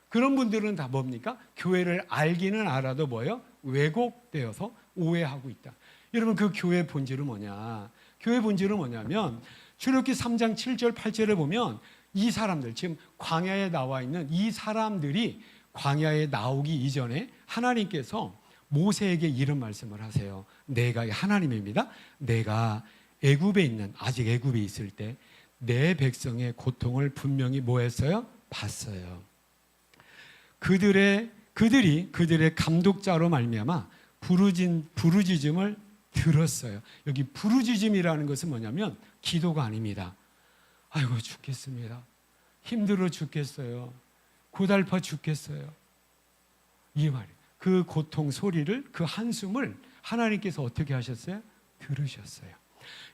그런 분들은 다 뭡니까? 교회를 알기는 알아도 뭐예요? 왜곡되어서 오해하고 있다. 여러분 그 교회의 본질은 뭐냐? 교회의 본질은 뭐냐면 출애굽기 3장 7절 8절에 보면 이 사람들 지금 광야에 나와 있는 이 사람들이 광야에 나오기 이전에 하나님께서 모세에게 이런 말씀을 하세요. 내가 하나님입니다. 내가 아직 애굽에 있을 때 내 백성의 고통을 분명히 뭐 했어요? 봤어요. 그들이 그들의 감독자로 말미암아 부르짖음을 들었어요. 여기 부르짖음이라는 것은 뭐냐면 기도가 아닙니다. 아이고 죽겠습니다. 힘들어 죽겠어요. 고달파 죽겠어요. 이 말이에요. 그 고통 소리를, 그 한숨을 하나님께서 어떻게 하셨어요? 들으셨어요.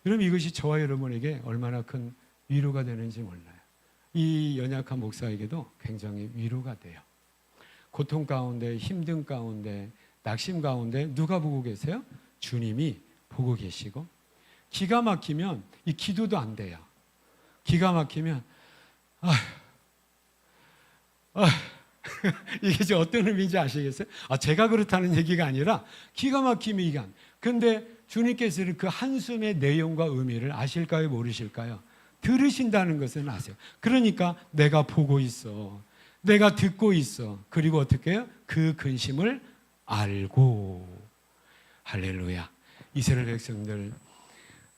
여러분, 이것이 저와 여러분에게 얼마나 큰 위로가 되는지 몰라요. 이 연약한 목사에게도 굉장히 위로가 돼요. 고통 가운데, 힘든 가운데, 낙심 가운데 누가 보고 계세요? 주님이 보고 계시고, 기가 막히면 이 기도도 안 돼요. 기가 막히면 이게 지금 어떤 의미인지 아시겠어요? 제가 그렇다는 얘기가 아니라 기가 막히면 이게 안. 근데 주님께서는 그 한숨의 내용과 의미를 아실까요? 모르실까요? 들으신다는 것은 아세요. 그러니까 내가 보고 있어. 내가 듣고 있어. 그리고 어떻게 해요? 그 근심을 알고. 할렐루야. 이스라엘 백성들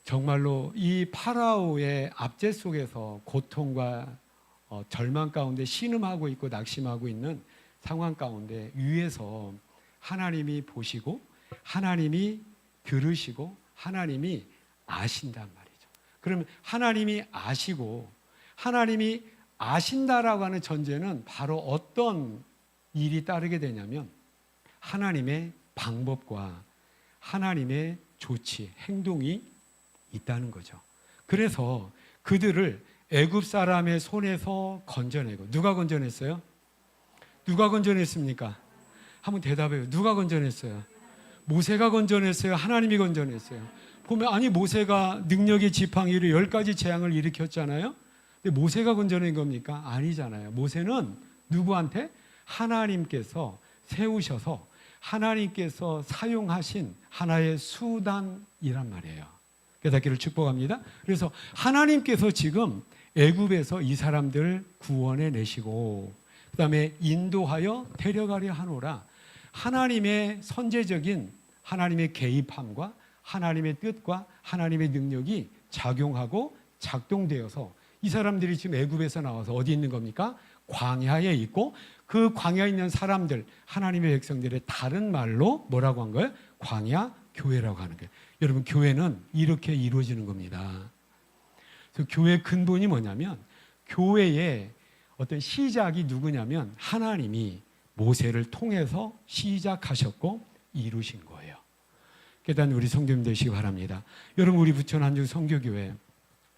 정말로 이 파라오의 압제 속에서 고통과 절망 가운데 신음하고 있고 낙심하고 있는 상황 가운데 위에서 하나님이 보시고 하나님이 들으시고 하나님이 아신단 말이죠. 그러면 하나님이 아시고 하나님이 아신다라고 하는 전제는 바로 어떤 일이 따르게 되냐면 하나님의 방법과 하나님의 조치, 행동이 있다는 거죠. 그래서 그들을 애굽 사람의 손에서 건져내고, 누가 건져냈어요? 누가 건져냈습니까? 한번 대답해요. 누가 건져냈어요? 모세가 건져냈어요? 하나님이 건져냈어요? 보면 아니 모세가 능력의 지팡이로 10가지 재앙을 일으켰잖아요. 근데 모세가 건져낸 겁니까? 아니잖아요. 모세는 누구한테? 하나님께서 세우셔서 하나님께서 사용하신 하나의 수단이란 말이에요. 깨닫기를 축복합니다. 그래서 하나님께서 지금 애굽에서 이 사람들을 구원해 내시고 그 다음에 인도하여 데려가려 하노라. 하나님의 선제적인 하나님의 개입함과 하나님의 뜻과 하나님의 능력이 작용하고 작동되어서 이 사람들이 지금 애굽에서 나와서 어디 있는 겁니까? 광야에 있고 그 광야에 있는 사람들, 하나님의 백성들의 다른 말로 뭐라고 한 거예요? 광야 교회라고 하는 거예요. 여러분, 교회는 이렇게 이루어지는 겁니다. 그래서 교회의 근본이 뭐냐면 교회의 어떤 시작이 누구냐면 하나님이 모세를 통해서 시작하셨고 이루신 거예요. 깨닫는 우리 성도님 되시기 바랍니다. 여러분, 우리 부천 한중 선교교회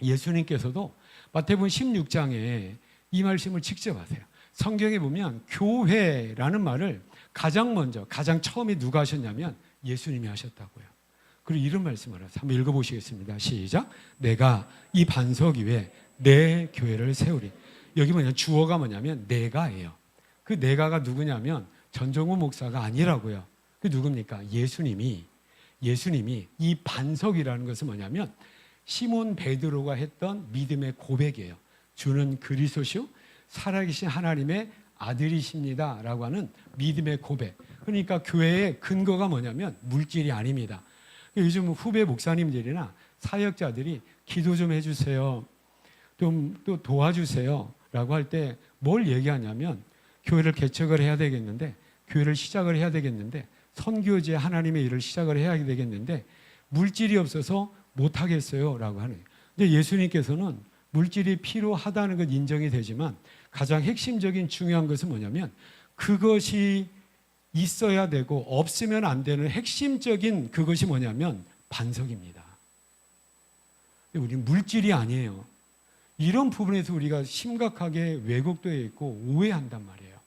예수님께서도 마태복음 16장에 이 말씀을 직접 하세요. 성경에 보면 교회라는 말을 가장 먼저 가장 처음에 누가 하셨냐면 예수님이 하셨다고요. 그리고 이런 말씀을 하세요. 한번 읽어보시겠습니다. 시작. 내가 이 반석 위에 내 교회를 세우리. 여기 뭐냐, 주어가 뭐냐면 내가예요. 그 내가가 누구냐면 전종호 목사가 아니라고요. 그 누굽니까? 예수님이 이 반석이라는 것은 뭐냐면 시몬 베드로가 했던 믿음의 고백이에요. 주는 그리스도시요 살아계신 하나님의 아들이십니다 라고 하는 믿음의 고백. 그러니까 교회의 근거가 뭐냐면 물질이 아닙니다. 요즘 후배 목사님들이나 사역자들이 기도 좀 해주세요, 또 도와주세요 라고 할 때 뭘 얘기하냐면 교회를 개척을 해야 되겠는데, 교회를 시작을 해야 되겠는데, 선교제 하나님의 일을 시작을 해야 되겠는데 물질이 없어서 못하겠어요 라고 하는 거예요. 근데 예수님께서는 물질이 필요하다는 것 인정이 되지만 가장 핵심적인 중요한 것은 뭐냐면 그것이 있어야 되고 없으면 안 되는 핵심적인 그것이 뭐냐면 반석입니다. 우리는 물질이 아니에요. 이런 부분에서 우리가 심각하게 왜곡되어 있고 오해한단 말이에요.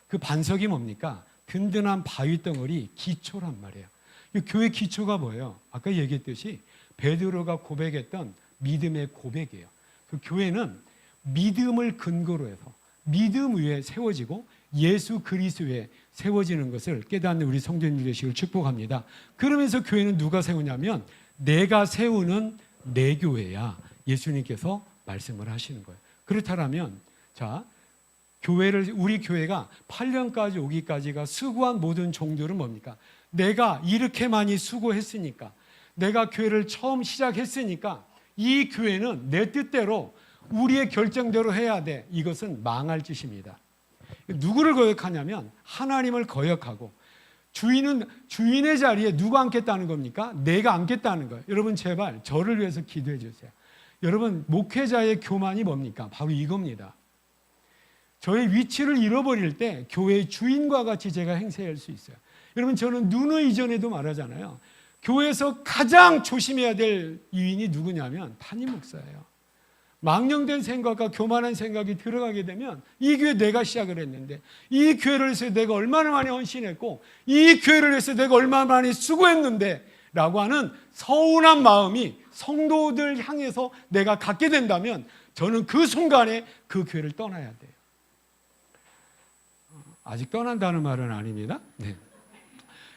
그 반석이 뭡니까? 든든한 바위 덩어리, 기초란 말이에요. 이 교회 기초가 뭐예요? 아까 얘기했듯이 베드로가 고백했던 믿음의 고백이에요. 그 교회는 믿음을 근거로 해서 믿음 위에 세워지고 예수 그리스도에 세워지는 것을 깨닫는 우리 성도님들 되시길 축복합니다. 그러면서 교회는 누가 세우냐면 내가 세우는 내 교회야. 예수님께서 말씀을 하시는 거예요. 그렇다면 자, 우리 교회가 8년까지 오기까지가 수고한 모든 종들은 뭡니까? 내가 이렇게 많이 수고했으니까, 내가 교회를 처음 시작했으니까 이 교회는 내 뜻대로 우리의 결정대로 해야 돼. 이것은 망할 짓입니다. 누구를 거역하냐면 하나님을 거역하고, 주인의 자리에 누가 앉겠다는 겁니까? 내가 앉겠다는 거예요. 여러분 제발 저를 위해서 기도해 주세요. 여러분 목회자의 교만이 뭡니까? 바로 이겁니다. 저의 위치를 잃어버릴 때 교회의 주인과 같이 제가 행세할 수 있어요. 여러분 저는 누누이 이전에도 말하잖아요. 교회에서 가장 조심해야 될 유인이 누구냐면 담임 목사예요. 망령된 생각과 교만한 생각이 들어가게 되면 이 교회 내가 시작을 했는데, 이 교회를 위해서 내가 얼마나 많이 헌신했고, 이 교회를 위해서 내가 얼마나 많이 수고했는데 라고 하는 서운한 마음이 성도들 향해서 내가 갖게 된다면 저는 그 순간에 그 교회를 떠나야 돼요. 아직 떠난다는 말은 아닙니다. 네.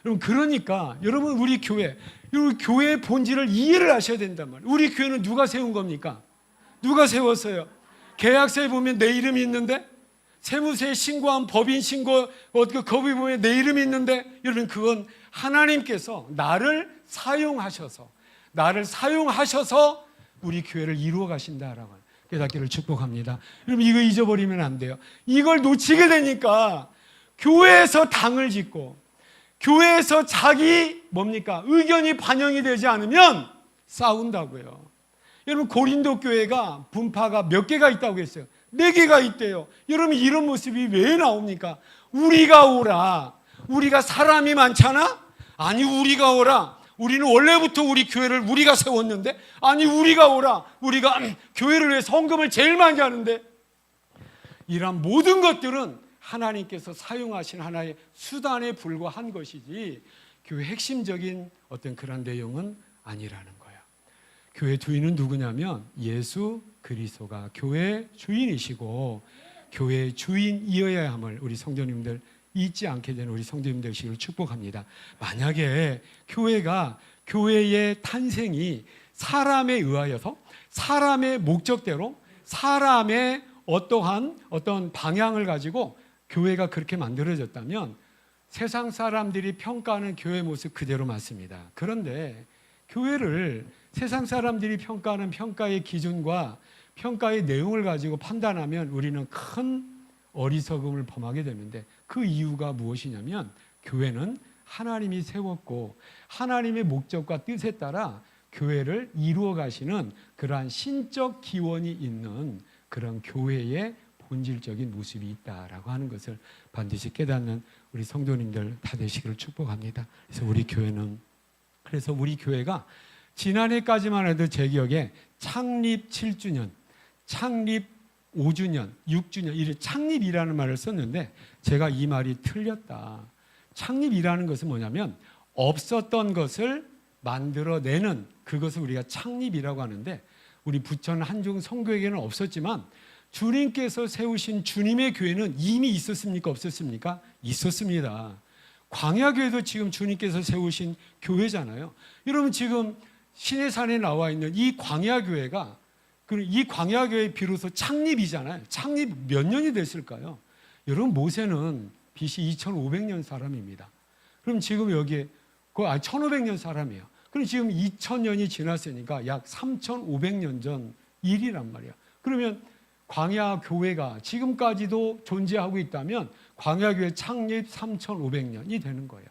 여러분 그러니까 여러분 우리 교회의 본질을 이해를 하셔야 된단 말이에요. 우리 교회는 누가 세운 겁니까? 누가 세웠어요? 계약서에 보면 내 이름이 있는데, 세무서에 신고한 법인 신고 거기 보면 내 이름이 있는데, 여러분 그건 하나님께서 나를 사용하셔서 우리 교회를 이루어 가신다라고 깨닫기를 축복합니다. 여러분 이거 잊어버리면 안 돼요. 이걸 놓치게 되니까 교회에서 당을 짓고, 교회에서 자기 의견이 반영이 되지 않으면 싸운다고요. 여러분 고린도 교회가 분파가 몇 개가 있다고 했어요? 4개가 있대요. 여러분 이런 모습이 왜 나옵니까? 우리가 오라. 우리가 사람이 많잖아? 아니 우리가 오라. 우리는 원래부터 우리 교회를 우리가 세웠는데, 아니 우리가 오라. 우리가 교회를 위해서 헌금을 제일 많이 하는데, 이런 모든 것들은 하나님께서 사용하신 하나의 수단에 불과한 것이지 교회 핵심적인 어떤 그런 내용은 아니라는 거예요. 교회 주인은 누구냐면 예수 그리스도가 교회 주인이시고, 교회 주인이어야 함을 우리 성도님들 잊지 않게 되는 우리 성도님 되시기를 축복합니다. 만약에 교회의 탄생이 사람에 의하여서 사람의 목적대로 사람의 어떤 방향을 가지고 교회가 그렇게 만들어졌다면 세상 사람들이 평가하는 교회 모습 그대로 맞습니다. 그런데 교회를 세상 사람들이 평가하는 평가의 기준과 평가의 내용을 가지고 판단하면 우리는 큰 어리석음을 범하게 되는데, 그 이유가 무엇이냐면 교회는 하나님이 세웠고 하나님의 목적과 뜻에 따라 교회를 이루어 가시는 그러한 신적 기원이 있는 그런 교회의 본질적인 모습이 있다라고 하는 것을 반드시 깨닫는 우리 성도님들 다 되시기를 축복합니다. 그래서 우리 교회가 지난해까지만 해도 제 기억에 창립 7주년, 창립 5주년, 6주년, 이렇게 창립이라는 말을 썼는데 제가 이 말이 틀렸다. 창립이라는 것은 뭐냐면 없었던 것을 만들어내는, 그것을 우리가 창립이라고 하는데, 우리 부천 한중 성교회에는 없었지만 주님께서 세우신 주님의 교회는 이미 있었습니까? 없었습니까? 있었습니다. 광야교회도 지금 주님께서 세우신 교회잖아요. 여러분 지금 시내산에 나와 있는 이 광야교회가, 이 광야교회 비로소 창립이잖아요. 창립 몇 년이 됐을까요? 여러분 모세는 BC 2500년 사람입니다. 그럼 지금 여기에 1500년 사람이에요. 그럼 지금 2000년이 지났으니까 약 3500년 전 일이란 말이에요. 그러면 광야교회가 지금까지도 존재하고 있다면 광야교회 창립 3500년이 되는 거예요.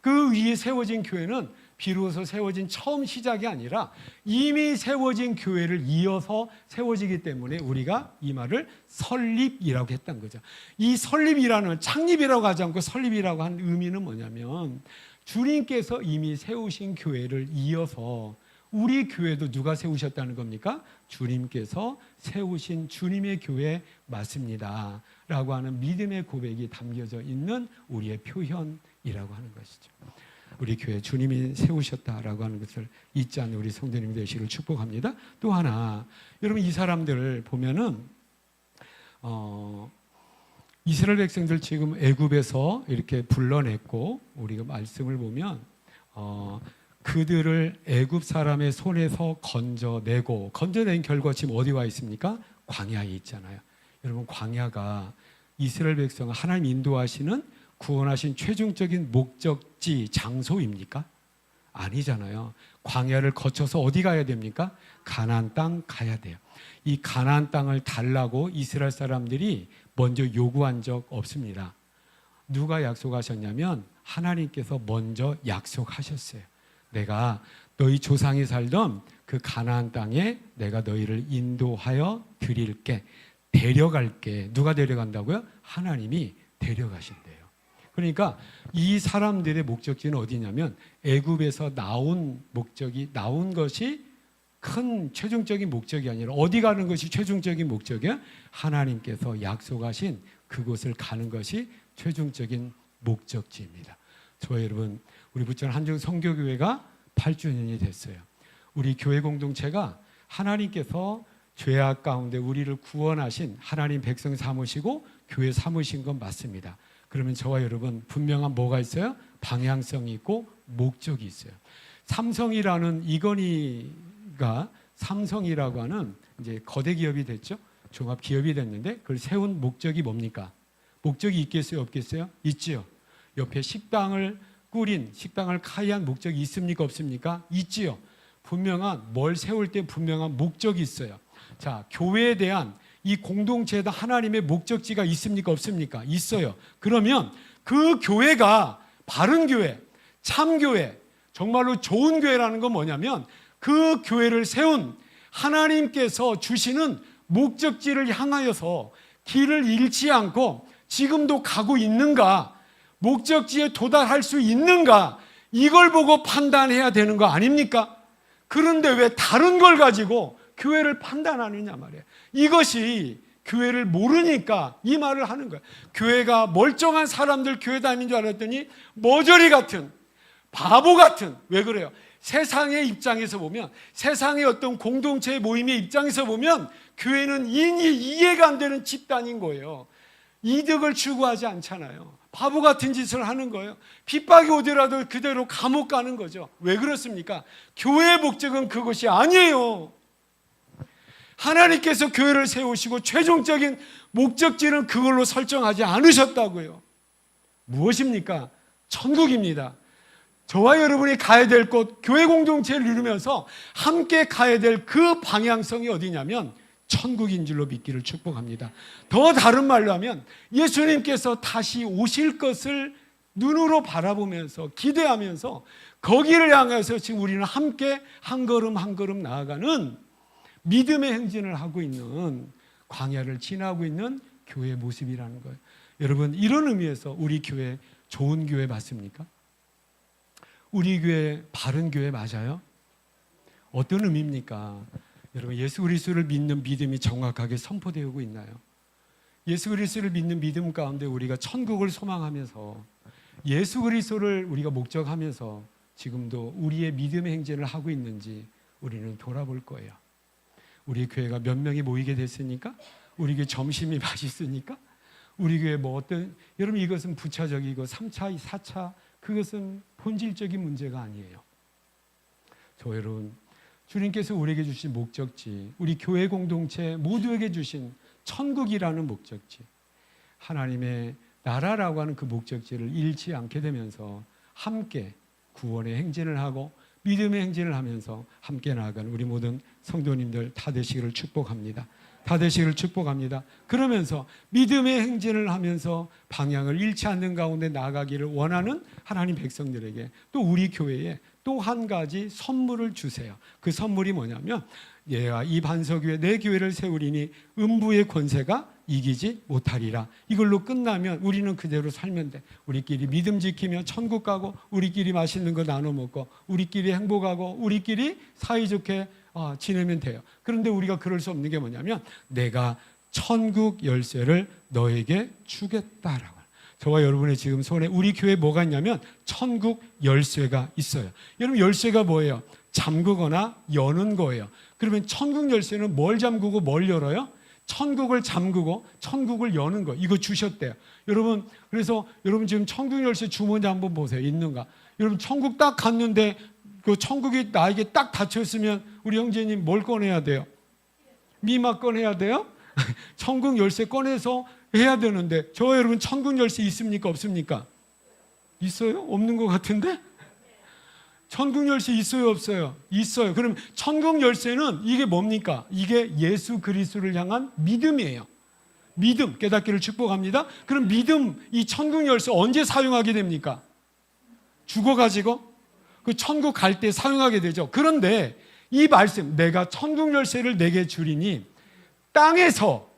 그 위에 세워진 교회는 비로소 세워진 처음 시작이 아니라 이미 세워진 교회를 이어서 세워지기 때문에 우리가 이 말을 설립이라고 했던 거죠. 이 설립이라는, 창립이라고 하지 않고 설립이라고 한 의미는 뭐냐면 주님께서 이미 세우신 교회를 이어서, 우리 교회도 누가 세우셨다는 겁니까? 주님께서 세우신 주님의 교회 맞습니다 라고 하는 믿음의 고백이 담겨져 있는 우리의 표현이라고 하는 것이죠. 우리 교회 주님이 세우셨다라고 하는 것을 잊지 않는 우리 성도님 되시기를 축복합니다. 또 하나, 여러분 이 사람들을 보면은 이스라엘 백성들 지금 애굽에서 이렇게 불러냈고, 우리가 말씀을 보면 그들을 애굽 사람의 손에서 건져낸 결과 지금 어디 와 있습니까? 광야에 있잖아요. 여러분 광야가 이스라엘 백성을 하나님 인도하시는 구원하신 최종적인 목적지 장소입니까? 아니잖아요. 광야를 거쳐서 어디 가야 됩니까? 가나안 땅 가야 돼요. 이 가나안 땅을 달라고 이스라엘 사람들이 먼저 요구한 적 없습니다. 누가 약속하셨냐면 하나님께서 먼저 약속하셨어요. 내가 너희 조상이 살던 그 가나안 땅에 내가 너희를 인도하여 드릴게, 데려갈게. 누가 데려간다고요? 하나님이 데려가신대요. 그러니까 이 사람들의 목적지는 어디냐면 애굽에서 나온 것이 큰 최종적인 목적이 아니라 어디 가는 것이 최종적인 목적이야? 하나님께서 약속하신 그곳을 가는 것이 최종적인 목적지입니다. 저와 여러분, 우리 부천 한중 선교교회가 8주년이 됐어요. 우리 교회 공동체가 하나님께서 죄악 가운데 우리를 구원하신 하나님 백성 삼으시고 교회 삼으신 건 맞습니다. 그러면 저와 여러분 분명한 뭐가 있어요? 방향성이 있고 목적이 있어요. 삼성이라는 이건희가 삼성이라고 하는 이제 거대 기업이 됐죠. 종합 기업이 됐는데 그걸 세운 목적이 뭡니까? 목적이 있겠어요, 없겠어요? 있지요. 옆에 식당을 카이한 목적이 있습니까, 없습니까? 있지요. 뭘 세울 때 분명한 목적이 있어요. 자, 교회에 대한 이 공동체에 대한 하나님의 목적지가 있습니까, 없습니까? 있어요. 그러면 그 교회가 바른 교회, 참교회, 정말로 좋은 교회라는 건 뭐냐면 그 교회를 세운 하나님께서 주시는 목적지를 향하여서 길을 잃지 않고 지금도 가고 있는가, 목적지에 도달할 수 있는가, 이걸 보고 판단해야 되는 거 아닙니까? 그런데 왜 다른 걸 가지고 교회를 판단하느냐 말이에요. 이것이 교회를 모르니까 이 말을 하는 거예요. 교회가 멀쩡한 사람들 교회 다니는 줄 알았더니 머저리 같은, 바보 같은, 왜 그래요? 세상의 입장에서 보면, 세상의 어떤 공동체의 모임의 입장에서 보면 교회는 이해가 안 되는 집단인 거예요. 이득을 추구하지 않잖아요. 바보 같은 짓을 하는 거예요. 핍박이 오더라도 그대로 감옥 가는 거죠. 왜 그렇습니까? 교회의 목적은 그것이 아니에요. 하나님께서 교회를 세우시고 최종적인 목적지는 그걸로 설정하지 않으셨다고요. 무엇입니까? 천국입니다. 저와 여러분이 가야 될 곳, 교회 공동체를 이루면서 함께 가야 될 그 방향성이 어디냐면 천국인 줄로 믿기를 축복합니다. 더 다른 말로 하면 예수님께서 다시 오실 것을 눈으로 바라보면서 기대하면서 거기를 향해서 지금 우리는 함께 한 걸음 한 걸음 나아가는 믿음의 행진을 하고 있는, 광야를 지나고 있는 교회의 모습이라는 거예요. 여러분, 이런 의미에서 우리 교회 좋은 교회 맞습니까? 우리 교회 바른 교회 맞아요? 어떤 의미입니까? 여러분, 예수 그리스도를 믿는 믿음이 정확하게 선포되고 있나요? 예수 그리스도를 믿는 믿음 가운데 우리가 천국을 소망하면서 예수 그리스도를 우리가 목적하면서 지금도 우리의 믿음의 행진을 하고 있는지 우리는 돌아볼 거예요. 우리 교회가 몇 명이 모이게 됐으니까, 우리 교회 점심이 맛있으니까, 우리 교회 여러분, 이것은 부차적이고 3차, 4차, 그것은 본질적인 문제가 아니에요. 저 여러분, 주님께서 우리에게 주신 목적지, 우리 교회 공동체 모두에게 주신 천국이라는 목적지, 하나님의 나라라고 하는 그 목적지를 잃지 않게 되면서 함께 구원의 행진을 하고 믿음의 행진을 하면서 함께 나아가는 우리 모든 성도님들 다 되시기를 축복합니다. 다 되시기를 축복합니다. 그러면서 믿음의 행진을 하면서 방향을 잃지 않는 가운데 나아가기를 원하는 하나님 백성들에게 또 우리 교회에 또 한 가지 선물을 주세요. 그 선물이 뭐냐면, 얘가 이 반석 위에 내 교회를 세우리니 음부의 권세가 이기지 못하리라. 이걸로 끝나면 우리는 그대로 살면 돼. 우리끼리 믿음 지키며 천국 가고, 우리끼리 맛있는 거 나눠 먹고, 우리끼리 행복하고, 우리끼리 사이좋게 지내면 돼요. 그런데 우리가 그럴 수 없는 게 뭐냐면, 내가 천국 열쇠를 너에게 주겠다라고. 저와 여러분의 지금 손에 우리 교회에 뭐가 있냐면 천국 열쇠가 있어요. 여러분, 열쇠가 뭐예요? 잠그거나 여는 거예요. 그러면 천국 열쇠는 뭘 잠그고 뭘 열어요? 천국을 잠그고 천국을 여는 거. 이거 주셨대요. 여러분, 그래서 여러분 지금 천국 열쇠 주머니 한번 보세요. 있는가? 여러분, 천국 딱 갔는데 그 천국이 나에게 딱 닫혔으면 우리 형제님 뭘 꺼내야 돼요? 미마 꺼내야 돼요? 천국 열쇠 꺼내서 해야 되는데, 저 여러분 천국 열쇠 있습니까, 없습니까? 있어요? 없는 것 같은데? 천국 열쇠 있어요, 없어요? 있어요. 그럼 천국 열쇠는 이게 뭡니까? 이게 예수 그리스도를 향한 믿음이에요. 믿음, 깨닫기를 축복합니다. 그럼 믿음, 이 천국 열쇠 언제 사용하게 됩니까? 죽어가지고 그 천국 갈 때 사용하게 되죠. 그런데 이 말씀, 내가 천국 열쇠를 내게 주리니 땅에서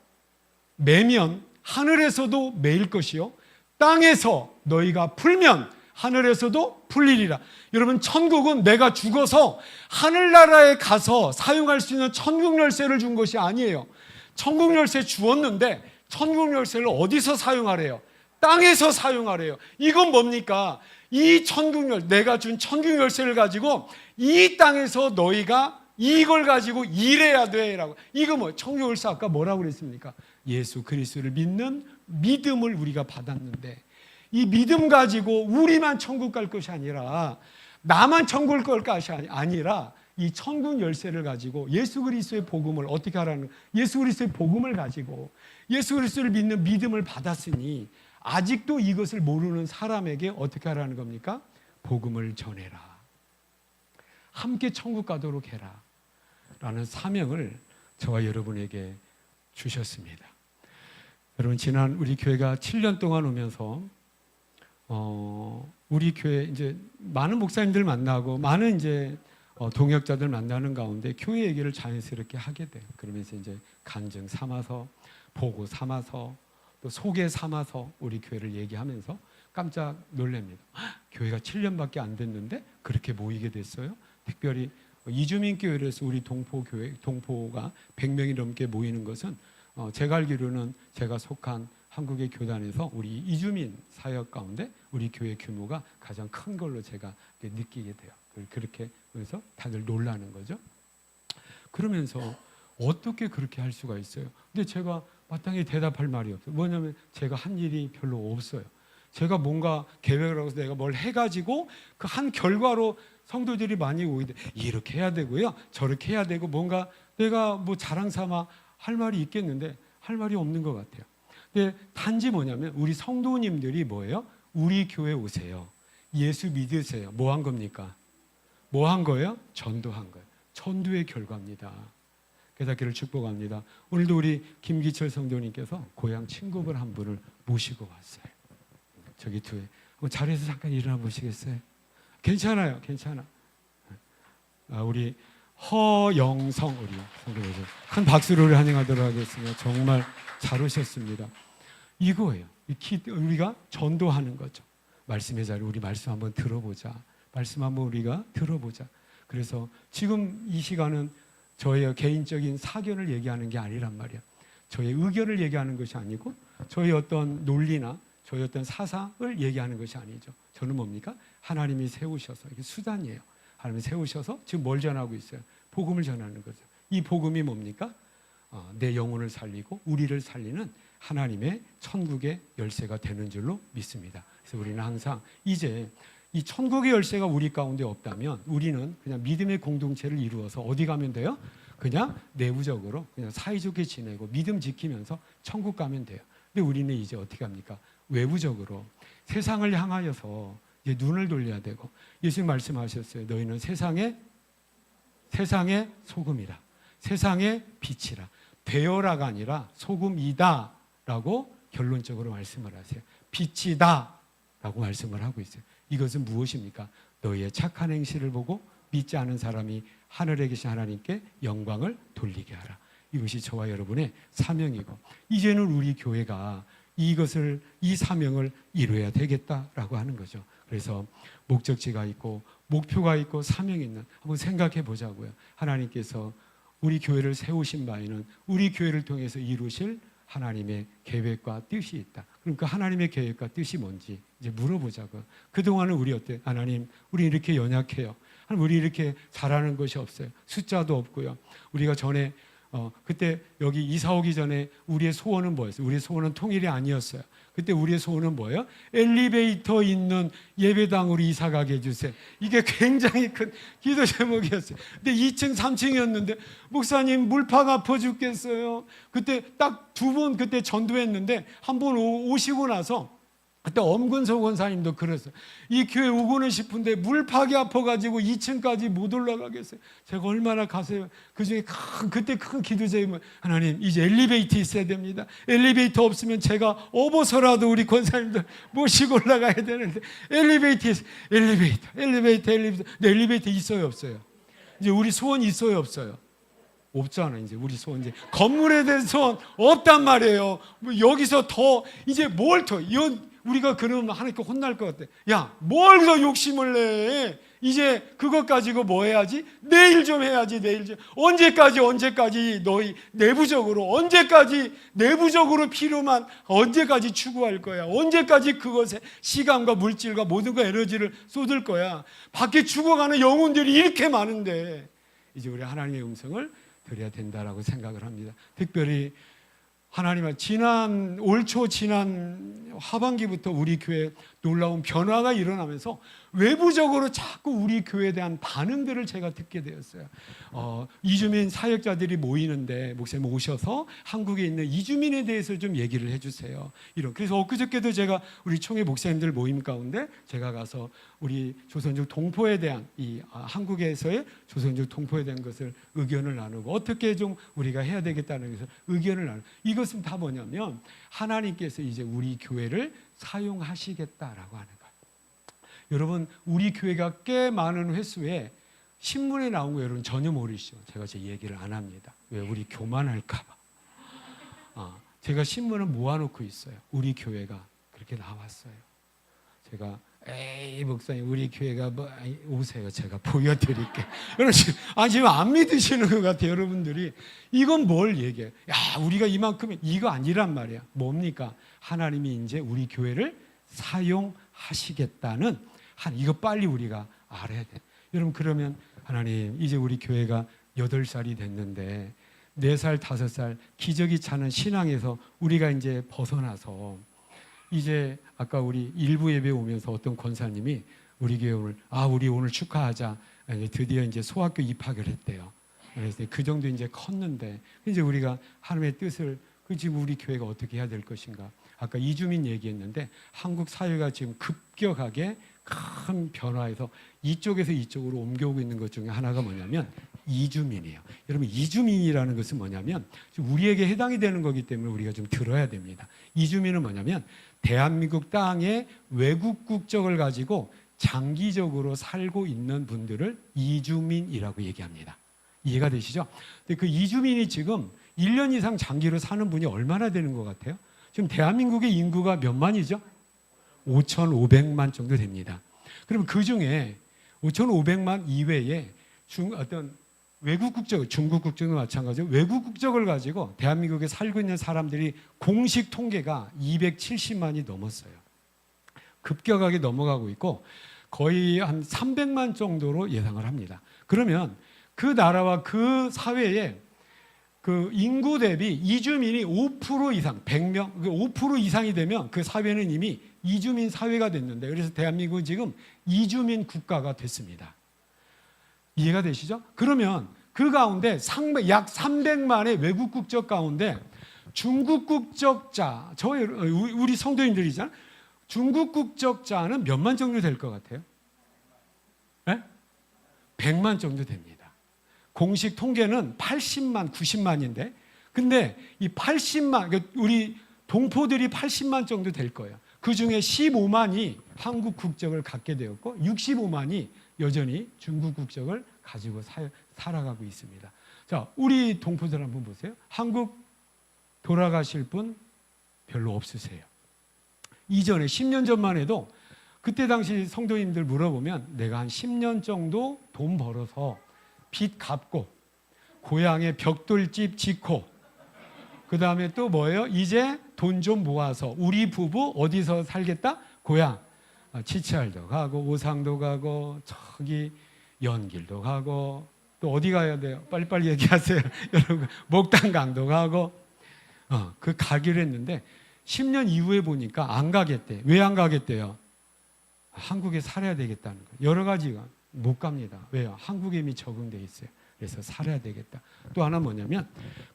매면 하늘에서도 매일 것이요 땅에서 너희가 풀면 하늘에서도 풀리리라. 여러분, 천국은 내가 죽어서 하늘나라에 가서 사용할 수 있는 천국 열쇠를 준 것이 아니에요. 천국 열쇠 주었는데 천국 열쇠를 어디서 사용하래요? 땅에서 사용하래요. 이건 뭡니까? 이 천국 열쇠, 내가 준 천국 열쇠를 가지고 이 땅에서 너희가 이걸 가지고 일해야 돼라고. 이거 뭐 천국 열쇠 아까 뭐라고 그랬습니까? 예수 그리스도를 믿는 믿음을 우리가 받았는데 이 믿음 가지고 우리만 천국 갈 것이 아니라 나만 천국 갈 것이 아니라 이 천국 열쇠를 가지고 예수 그리스도의 복음을 어떻게 하라는, 예수 그리스도의 복음을 가지고 예수 그리스도를 믿는 믿음을 받았으니 아직도 이것을 모르는 사람에게 어떻게 하라는 겁니까? 복음을 전해라. 함께 천국 가도록 해라. 라는 사명을 저와 여러분에게 주셨습니다. 여러분, 지난 우리 교회가 7년 동안 오면서 우리 교회 이제 많은 목사님들 만나고 많은 이제 동역자들 만나는 가운데 교회 얘기를 자연스럽게 하게 돼요. 그러면서 이제 간증 삼아서 보고 삼아서 또 소개 삼아서 우리 교회를 얘기하면서 깜짝 놀랍니다. 교회가 7년밖에 안 됐는데 그렇게 모이게 됐어요. 특별히 이주민 교회에서 우리 동포가 100명이 넘게 모이는 것은 제가 알기로는 제가 속한 한국의 교단에서 우리 이주민 사역 가운데 우리 교회 규모가 가장 큰 걸로 제가 느끼게 돼요. 그렇게 그래서 다들 놀라는 거죠. 그러면서 어떻게 그렇게 할 수가 있어요? 근데 제가 마땅히 대답할 말이 없어요. 뭐냐면 제가 한 일이 별로 없어요. 제가 뭔가 계획을 하고 내가 뭘 해가지고 그 한 결과로 성도들이 많이 오게 돼. 이렇게 해야 되고요, 저렇게 해야 되고 뭔가 내가 뭐 자랑 삼아 할 말이 있겠는데 할 말이 없는 것 같아요. 근데 단지 뭐냐면 우리 성도님들이 뭐예요? 우리 교회 오세요. 예수 믿으세요. 뭐 한 겁니까? 뭐 한 거예요? 전도한 거예요. 전도의 결과입니다. 깨닫기를 축복합니다. 오늘도 우리 김기철 성도님께서 고향 친구분 한 분을 모시고 왔어요. 저기 뒤에 한번 자리에서 잠깐 일어나 보시겠어요? 괜찮아요, 괜찮아. 우리 허영성 우리 성도님 큰 박수를 환영하도록 하겠습니다. 정말 잘 오셨습니다. 이거예요. 우리가 전도하는 거죠. 말씀의 자리, 우리 말씀 한번 들어보자. 말씀 한번 우리가 들어보자. 그래서 지금 이 시간은 저의 개인적인 사견을 얘기하는 게 아니란 말이야. 저의 의견을 얘기하는 것이 아니고 저의 어떤 논리나 저의 어떤 사상을 얘기하는 것이 아니죠. 저는 뭡니까? 하나님이 세우셔서, 이게 수단이에요. 하나님이 세우셔서 지금 뭘 전하고 있어요? 복음을 전하는 거죠. 이 복음이 뭡니까? 내 영혼을 살리고 우리를 살리는 하나님의 천국의 열쇠가 되는 줄로 믿습니다. 그래서 우리는 항상 이제 이 천국의 열쇠가 우리 가운데 없다면 우리는 그냥 믿음의 공동체를 이루어서 어디 가면 돼요? 그냥 내부적으로 그냥 사이좋게 지내고 믿음 지키면서 천국 가면 돼요. 근데 우리는 이제 어떻게 합니까? 외부적으로 세상을 향하여서 이제 눈을 돌려야 되고, 예수님 말씀하셨어요. 너희는 세상의 소금이라, 세상의 빛이라. 되어라가 아니라 소금이다 라고 결론적으로 말씀을 하세요. 빛이다 라고 말씀을 하고 있어요. 이것은 무엇입니까? 너희의 착한 행실을 보고 믿지 않은 사람이 하늘에 계신 하나님께 영광을 돌리게 하라. 이것이 저와 여러분의 사명이고, 이제는 우리 교회가 이 사명을 이루어야 되겠다라고 하는 거죠. 그래서 목적지가 있고 목표가 있고 사명이 있는, 한번 생각해 보자고요. 하나님께서 우리 교회를 세우신 바에는 우리 교회를 통해서 이루실 하나님의 계획과 뜻이 있다. 그럼 그 하나님의 계획과 뜻이 뭔지 이제 물어보자고요. 그동안은 우리 어때? 하나님, 우리 이렇게 연약해요. 하나님, 우리 이렇게 잘하는 것이 없어요. 숫자도 없고요. 우리가 전에 그때 여기 이사 오기 전에 우리의 소원은 뭐였어요? 우리의 소원은 통일이 아니었어요. 그때 우리의 소원은 뭐예요? 엘리베이터 있는 예배당으로 이사 가게 해주세요. 이게 굉장히 큰 기도 제목이었어요. 근데 2층, 3층이었는데 목사님 물팍 아파 죽겠어요. 그때 딱 2번 그때 전도했는데 한 번 오시고 나서 그때 엄근석 원사님도 그랬어요. 이 교회 오고는 싶은데 물파기 아파가지고 2층까지 못 올라가겠어요. 제가 얼마나 가세요. 그중에 그때 큰 기도 제목은 하나님 이제 엘리베이터 있어야 됩니다. 엘리베이터 없으면 제가 업어서라도 우리 권사님들 모시고 올라가야 되는데 엘리베이터 근데 엘리베이터 있어요 없어요? 이제 우리 소원 있어요 없어요? 없잖아. 이제 우리 소원 이제 건물에 대한 소원 없단 말이에요. 뭐 여기서 더 이제 뭘 더 우리가 그러면 하나님께 혼날 것 같아. 야, 뭘 더 욕심을 내? 이제 그것 가지고 뭐 해야지? 내일 좀 해야지. 내일 좀. 언제까지 너희 언제까지 내부적으로 필요만 언제까지 추구할 거야? 언제까지 그것에 시간과 물질과 모든 거 에너지를 쏟을 거야? 밖에 죽어가는 영혼들이 이렇게 많은데 이제 우리 하나님의 음성을 드려야 된다라고 생각을 합니다. 특별히 하나님은 올 초 지난 하반기부터 우리 교회에 놀라운 변화가 일어나면서 외부적으로 자꾸 우리 교회에 대한 반응들을 제가 듣게 되었어요. 이주민 사역자들이 모이는데 목사님 오셔서 한국에 있는 이주민에 대해서 좀 얘기를 해주세요. 그래서 엊그저께도 제가 우리 총회 목사님들 모임 가운데 제가 가서 우리 조선족 동포에 대한 한국에서의 조선족 동포에 대한 것을 의견을 나누고 어떻게 좀 우리가 해야 되겠다는 것을 의견을 나누고 이것은 다 뭐냐면 하나님께서 이제 우리 교회를 사용하시겠다라고 하는 거예요. 여러분 우리 교회가 꽤 많은 횟수에 신문에 나온 거 여러분 전혀 모르시죠? 제가 제 얘기를 안 합니다. 왜? 우리 교만할까 봐. 제가 신문을 모아놓고 있어요. 우리 교회가 그렇게 나왔어요. 제가 에이 목사님 우리 교회가 오세요. 제가 보여드릴게. 여러분 지금 안 믿으시는 것 같아요. 여러분들이 이건 뭘 얘기해요? 야 우리가 이만큼 이거 아니란 말이야. 뭡니까? 하나님이 이제 우리 교회를 사용하시겠다는 이거 빨리 우리가 알아야 돼. 여러분 그러면 하나님 이제 우리 교회가 8살이 됐는데 4살 5살 기저귀 차는 신앙에서 우리가 이제 벗어나서 이제 아까 우리 일부 예배 오면서 어떤 권사님이 우리 교회 우리 오늘 축하하자. 드디어 이제 소학교 입학을 했대요. 그래서 그 정도 이제 컸는데 이제 우리가 하나님의 뜻을 지금 우리 교회가 어떻게 해야 될 것인가. 아까 이주민 얘기했는데 한국 사회가 지금 급격하게 큰 변화에서 이쪽에서 이쪽으로 옮겨오고 있는 것 중에 하나가 뭐냐면 이주민이에요. 여러분 이주민이라는 것은 뭐냐면 우리에게 해당이 되는 거기 때문에 우리가 좀 들어야 됩니다. 이주민은 뭐냐면 대한민국 땅에 외국 국적을 가지고 장기적으로 살고 있는 분들을 이주민이라고 얘기합니다. 이해가 되시죠? 근데 그 이주민이 지금 1년 이상 장기로 사는 분이 얼마나 되는 것 같아요? 지금 대한민국의 인구가 몇 만이죠? 5,500만 정도 됩니다. 그럼 그 중에 5,500만 이외에 어떤 외국 국적, 중국 국적도 마찬가지로 외국 국적을 가지고 대한민국에 살고 있는 사람들이 공식 통계가 270만이 넘었어요. 급격하게 넘어가고 있고 거의 한 300만 정도로 예상을 합니다. 그러면 그 나라와 그 사회에 그 인구 대비 이주민이 5% 이상, 100명, 5% 이상이 되면 그 사회는 이미 이주민 사회가 됐는데 그래서 대한민국은 지금 이주민 국가가 됐습니다. 이해가 되시죠? 그러면 그 가운데 약 300만의 외국 국적 가운데 중국 국적자, 우리 성도님들이잖아. 중국 국적자는 몇만 정도 될 것 같아요? 네? 100만 정도 됩니다. 공식 통계는 80만, 90만인데 근데 이 80만, 우리 동포들이 80만 정도 될 거예요. 그 중에 15만이 한국 국적을 갖게 되었고 65만이 여전히 중국 국적을 가지고 살아가고 있습니다. 자, 우리 동포들 한번 보세요. 한국 돌아가실 분 별로 없으세요. 이전에 10년 전만 해도 그때 당시 성도님들 물어보면 내가 한 10년 정도 돈 벌어서 빚 갚고 고향에 벽돌집 짓고 그 다음에 또 뭐예요? 이제 돈 좀 모아서 우리 부부 어디서 살겠다? 고향 치치알도 가고 오상도 가고 저기 연길도 가고 또 어디 가야 돼요? 빨리빨리 얘기하세요. 여러분 목단강도 가고 그 가기로 했는데 10년 이후에 보니까 안 가겠대. 왜 안 가겠대요? 한국에 살아야 되겠다는 거예요. 여러 가지가 못 갑니다. 왜요? 한국에 이미 적응돼 있어요. 그래서 살아야 되겠다. 또 하나 뭐냐면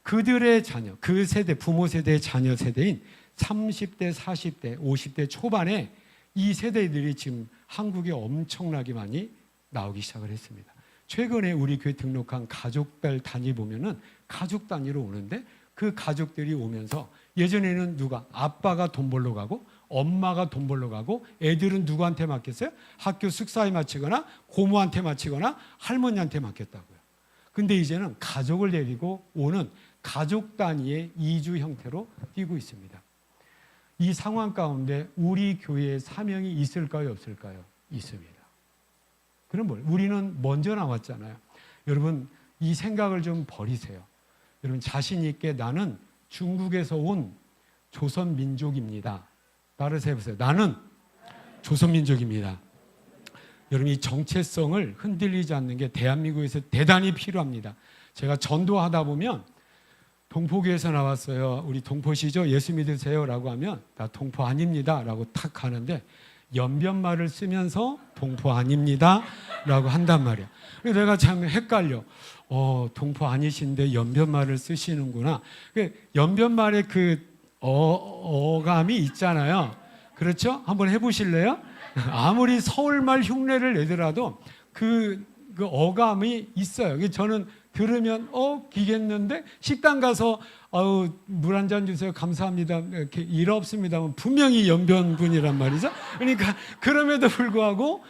그들의 자녀, 그 세대, 부모 세대의 자녀 세대인 30대, 40대, 50대 초반에 이 세대들이 지금 한국에 엄청나게 많이 나오기 시작을 했습니다. 최근에 우리 교회 등록한 가족별 단위 보면은 가족 단위로 오는데 그 가족들이 오면서 예전에는 누가 아빠가 돈 벌러 가고 엄마가 돈 벌러 가고 애들은 누구한테 맡겼어요? 학교 숙사에 마치거나 고모한테 마치거나 할머니한테 맡겼다고요. 근데 이제는 가족을 데리고 오는 가족 단위의 이주 형태로 뛰고 있습니다. 이 상황 가운데 우리 교회의 사명이 있을까요, 없을까요? 있습니다. 그럼 뭘? 우리는 먼저 나왔잖아요. 여러분 이 생각을 좀 버리세요. 여러분 자신 있게 나는 중국에서 온 조선 민족입니다. 따라서 해보세요. 나는 조선 민족입니다. 여러분 이 정체성을 흔들리지 않는 게 대한민국에서 대단히 필요합니다. 제가 전도하다 보면 동포교에서 나왔어요. 우리 동포시죠? 예수 믿으세요? 라고 하면 나 동포 아닙니다. 라고 탁 하는데 연변말을 쓰면서 동포 아닙니다. 라고 한단 말이야. 그래서 내가 참 헷갈려. 동포 아니신데 연변말을 쓰시는구나. 연변말에 그 어감이 있잖아요. 그렇죠? 한번 해보실래요? 아무리 서울말 흉내를 내더라도 그 어감이 있어요. 저는 들으면 기겠는데 식당 가서 물 한 잔 주세요. 감사합니다. 이렇게 일 없습니다면 분명히 연변분이란 말이죠. 그러니까 그럼에도 불구하고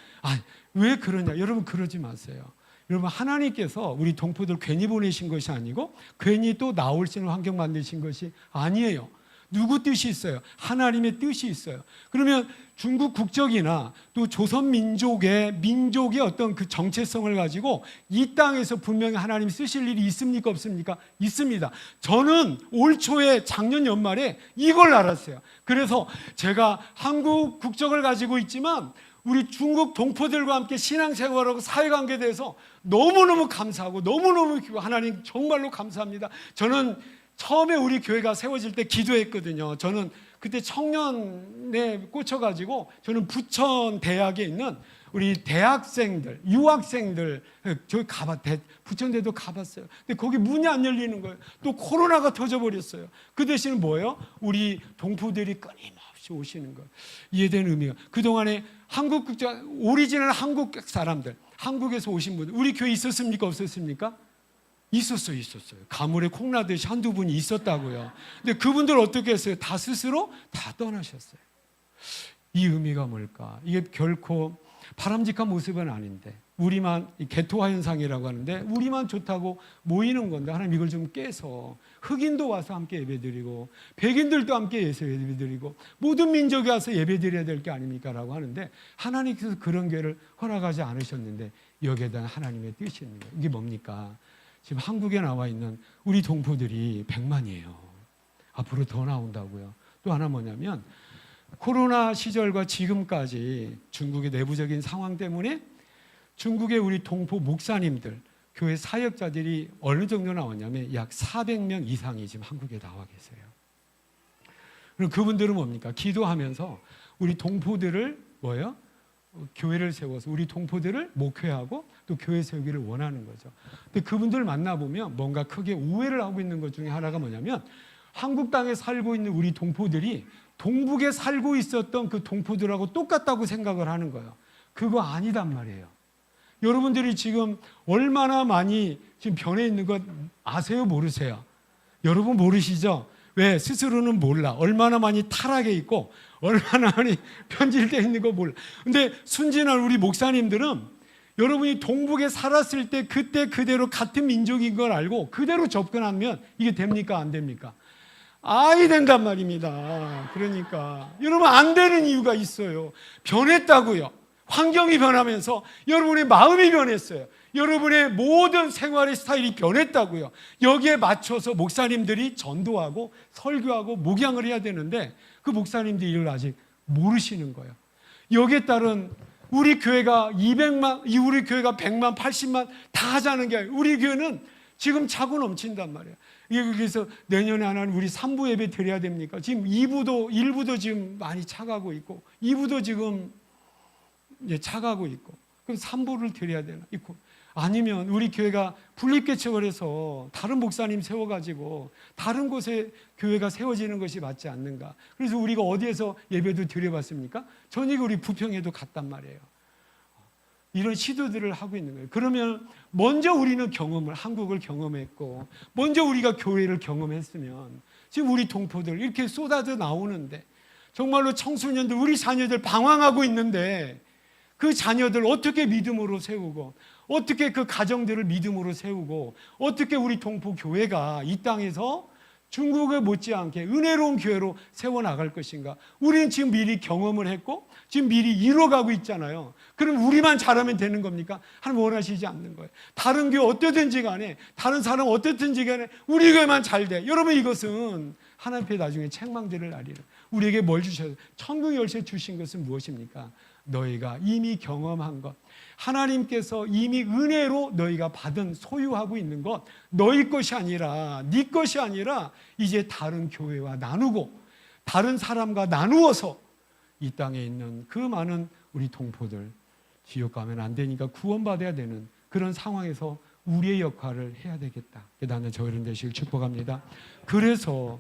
왜 그러냐? 여러분 그러지 마세요. 여러분 하나님께서 우리 동포들 괜히 보내신 것이 아니고 괜히 또 나올 수 있는 환경 만드신 것이 아니에요. 누구 뜻이 있어요? 하나님의 뜻이 있어요. 그러면 중국 국적이나 또 조선 민족의 어떤 그 정체성을 가지고 이 땅에서 분명히 하나님 쓰실 일이 있습니까? 없습니까? 있습니다. 저는 올 초에 작년 연말에 이걸 알았어요. 그래서 제가 한국 국적을 가지고 있지만 우리 중국 동포들과 함께 신앙생활하고 사회관계에 대해서 너무너무 감사하고 너무너무 하나님 정말로 감사합니다. 저는 처음에 우리 교회가 세워질 때 기도했거든요. 저는 그때 청년에 꽂혀가지고 저는 부천 대학에 있는 우리 대학생들, 유학생들 저기 부천대도 가봤어요. 근데 거기 문이 안 열리는 거예요. 또 코로나가 터져버렸어요. 그 대신에 뭐예요? 우리 동포들이 끊임없이 오시는 거예요. 이해되는 의미가. 그동안에 한국 국적, 오리지널 한국 사람들, 한국에서 오신 분들, 우리 교회 있었습니까? 없었습니까? 있었어요. 가물에 콩나듯이 한두 분이 있었다고요. 근데 그분들 어떻게 했어요? 다 스스로 다 떠나셨어요. 이 의미가 뭘까? 이게 결코 바람직한 모습은 아닌데 우리만 개토화 현상이라고 하는데 우리만 좋다고 모이는 건데 하나님 이걸 좀 깨서 흑인도 와서 함께 예배드리고 백인들도 함께 예배드리고 모든 민족이 와서 예배드려야 될 게 아닙니까? 라고 하는데 하나님께서 그런 교회를 허락하지 않으셨는데 여기에 대한 하나님의 뜻이 있는 거예요. 이게 뭡니까? 지금 한국에 나와 있는 우리 동포들이 100만이에요. 앞으로 더 나온다고요. 또 하나 뭐냐면 코로나 시절과 지금까지 중국의 내부적인 상황 때문에 중국의 우리 동포 목사님들, 교회 사역자들이 어느 정도 나왔냐면 약 400명 이상이 지금 한국에 나와 계세요. 그럼 그분들은 뭡니까? 기도하면서 우리 동포들을 뭐예요? 교회를 세워서 우리 동포들을 목회하고 또 교회 세우기를 원하는 거죠. 근데 그분들 만나보면 뭔가 크게 오해를 하고 있는 것 중에 하나가 뭐냐면 한국 땅에 살고 있는 우리 동포들이 동북에 살고 있었던 그 동포들하고 똑같다고 생각을 하는 거예요. 그거 아니단 말이에요. 여러분들이 지금 얼마나 많이 지금 변해 있는 것 아세요? 모르세요? 여러분 모르시죠? 왜? 스스로는 몰라. 얼마나 많이 타락해 있고 얼마나 많이 편질되어 있는 거 몰라. 근데 순진한 우리 목사님들은 여러분이 동북에 살았을 때 그때 그대로 같은 민족인 걸 알고 그대로 접근하면 이게 됩니까? 안 됩니까? 아이 된단 말입니다. 그러니까 여러분 안 되는 이유가 있어요. 변했다고요. 환경이 변하면서 여러분의 마음이 변했어요. 여러분의 모든 생활의 스타일이 변했다고요. 여기에 맞춰서 목사님들이 전도하고 설교하고 목양을 해야 되는데 그 목사님들이 이걸 아직 모르시는 거예요. 여기에 따른 우리 교회가 200만, 우리 교회가 100만, 80만 다 하자는 게 아니에요. 우리 교회는 지금 차고 넘친단 말이에요. 그래서 내년에 하나는 우리 3부 예배 드려야 됩니까? 지금 1부도 지금 많이 차가고 있고 2부도 지금 이제 차가고 있고 그럼 3부를 드려야 되나? 있고 아니면 우리 교회가 분립개척을 해서 다른 목사님 세워가지고 다른 곳에 교회가 세워지는 것이 맞지 않는가. 그래서 우리가 어디에서 예배도 드려봤습니까? 전이 우리 부평에도 갔단 말이에요. 이런 시도들을 하고 있는 거예요. 그러면 먼저 우리는 한국을 경험했고 먼저 우리가 교회를 경험했으면 지금 우리 동포들 이렇게 쏟아져 나오는데 정말로 청소년들 우리 자녀들 방황하고 있는데 그 자녀들 어떻게 믿음으로 세우고 어떻게 그 가정들을 믿음으로 세우고 어떻게 우리 동포 교회가 이 땅에서 중국에 못지않게 은혜로운 교회로 세워나갈 것인가. 우리는 지금 미리 경험을 했고 지금 미리 이뤄가고 있잖아요. 그럼 우리만 잘하면 되는 겁니까? 하나님 원하시지 않는 거예요. 다른 교회 어떻든지 간에 다른 사람 어떻든지 간에 우리 교회만 잘 돼. 여러분 이것은 하나님 앞에 나중에 책망들을 날리는 우리에게 뭘 주셔서 천국 열쇠 주신 것은 무엇입니까? 너희가 이미 경험한 것, 하나님께서 이미 은혜로 너희가 받은 소유하고 있는 것, 너희 것이 아니라 네 것이 아니라 이제 다른 교회와 나누고 다른 사람과 나누어서 이 땅에 있는 그 많은 우리 동포들 지옥 가면 안 되니까 구원받아야 되는 그런 상황에서 우리의 역할을 해야 되겠다. 나는 저희는 되시길 축복합니다. 그래서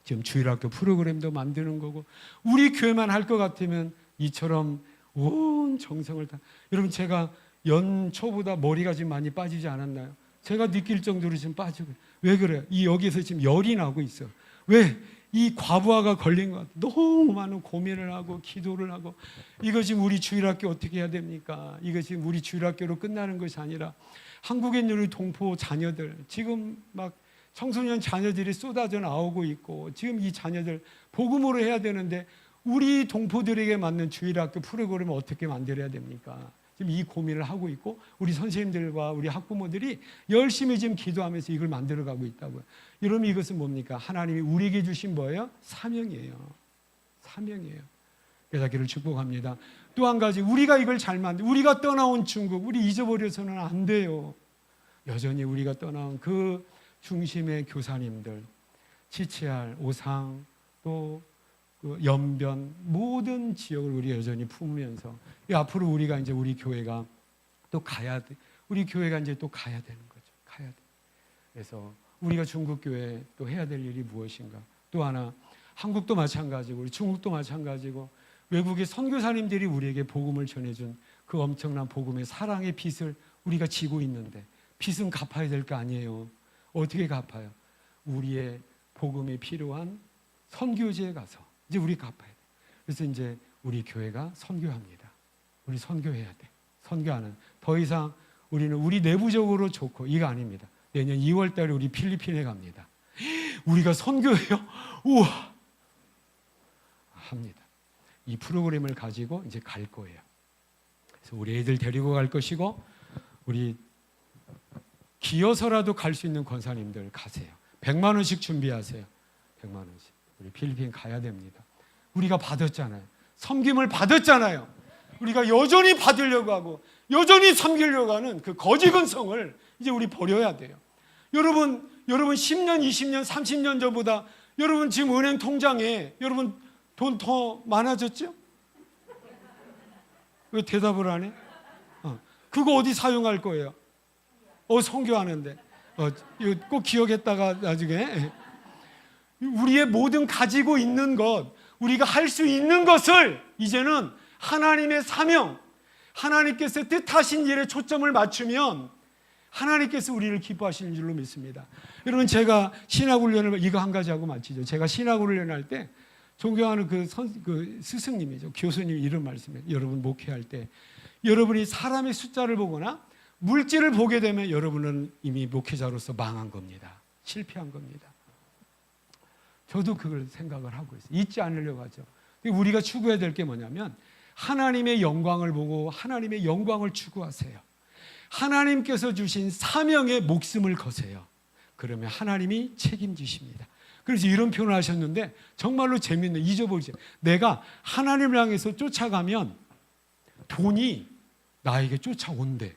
지금 주일학교 프로그램도 만드는 거고 우리 교회만 할 것 같으면 이처럼 온 정성을 다. 여러분 제가 연초보다 머리가 지금 많이 빠지지 않았나요? 제가 느낄 정도로 지금 빠지고. 왜 그래요? 여기에서 지금 열이 나고 있어. 왜? 이 과부하가 걸린 것 같아요. 너무 많은 고민을 하고 기도를 하고 이거 지금 우리 주일학교 어떻게 해야 됩니까? 이거 지금 우리 주일학교로 끝나는 것이 아니라 한국에 있는 우리 동포 자녀들 지금 막 청소년 자녀들이 쏟아져 나오고 있고 지금 이 자녀들 복음으로 해야 되는데 우리 동포들에게 맞는 주일학교 프로그램을 어떻게 만들어야 됩니까? 지금 이 고민을 하고 있고 우리 선생님들과 우리 학부모들이 열심히 지금 기도하면서 이걸 만들어가고 있다고요. 여러분 이것은 뭡니까? 하나님이 우리에게 주신 뭐예요? 사명이에요. 사명이에요. 그래서 기를 축복합니다. 또 한 가지 우리가 이걸 잘 우리가 떠나온 중국 우리 잊어버려서는 안 돼요. 여전히 우리가 떠나온 그 중심의 교사님들 치치알, 오상 또 그 연변 모든 지역을 우리 여전히 품으면서 앞으로 우리가 이제 우리 교회가 또 가야 돼. 우리 교회가 이제 또 가야 되는 거죠. 가야 돼. 그래서 우리가 중국 교회 또 해야 될 일이 무엇인가? 또 하나 한국도 마찬가지고 우리 중국도 마찬가지고 외국의 선교사님들이 우리에게 복음을 전해준 그 엄청난 복음의 사랑의 빚을 우리가 지고 있는데 빚은 갚아야 될 거 아니에요. 어떻게 갚아요? 우리의 복음이 필요한 선교지에 가서 이제 우리 갚아야 돼. 그래서 이제 우리 교회가 선교합니다. 우리 선교해야 돼. 선교하는 더 이상 우리는 우리 내부적으로 좋고 이거 아닙니다. 내년 2월 달에 우리 필리핀에 갑니다. 우리가 선교해요? 우와! 합니다. 이 프로그램을 가지고 이제 갈 거예요. 그래서 우리 애들 데리고 갈 것이고 우리 기어서라도 갈 수 있는 권사님들 가세요. 100만 원씩 준비하세요. 100만 원씩. 우리 필리핀 가야 됩니다. 우리가 받았잖아요. 섬김을 받았잖아요. 우리가 여전히 받으려고 하고 여전히 섬기려고 하는 그 거지 근성을 이제 우리 버려야 돼요. 여러분 10년, 20년, 30년 전보다 여러분 지금 은행 통장에 여러분 돈 더 많아졌죠? 왜 대답을 안 해? 그거 어디 사용할 거예요? 선교하는데. 이거 꼭 기억했다가 나중에 우리의 모든 가지고 있는 것, 우리가 할 수 있는 것을 이제는 하나님의 사명, 하나님께서 뜻하신 일에 초점을 맞추면 하나님께서 우리를 기뻐하시는 줄로 믿습니다. 여러분 제가 신학훈련을 이거 한 가지 하고 마치죠. 제가 신학훈련할 때 존경하는 그 스승님이죠. 교수님 이런 말씀이에요. 여러분 목회할 때 여러분이 사람의 숫자를 보거나 물질을 보게 되면 여러분은 이미 목회자로서 망한 겁니다. 실패한 겁니다. 저도 그걸 생각을 하고 있어요. 잊지 않으려고 하죠. 우리가 추구해야 될 게 뭐냐면 하나님의 영광을 보고 하나님의 영광을 추구하세요. 하나님께서 주신 사명에 목숨을 거세요. 그러면 하나님이 책임지십니다. 그래서 이런 표현을 하셨는데 정말로 재밌는 잊어버리죠. 내가 하나님을 향해서 쫓아가면 돈이 나에게 쫓아온대.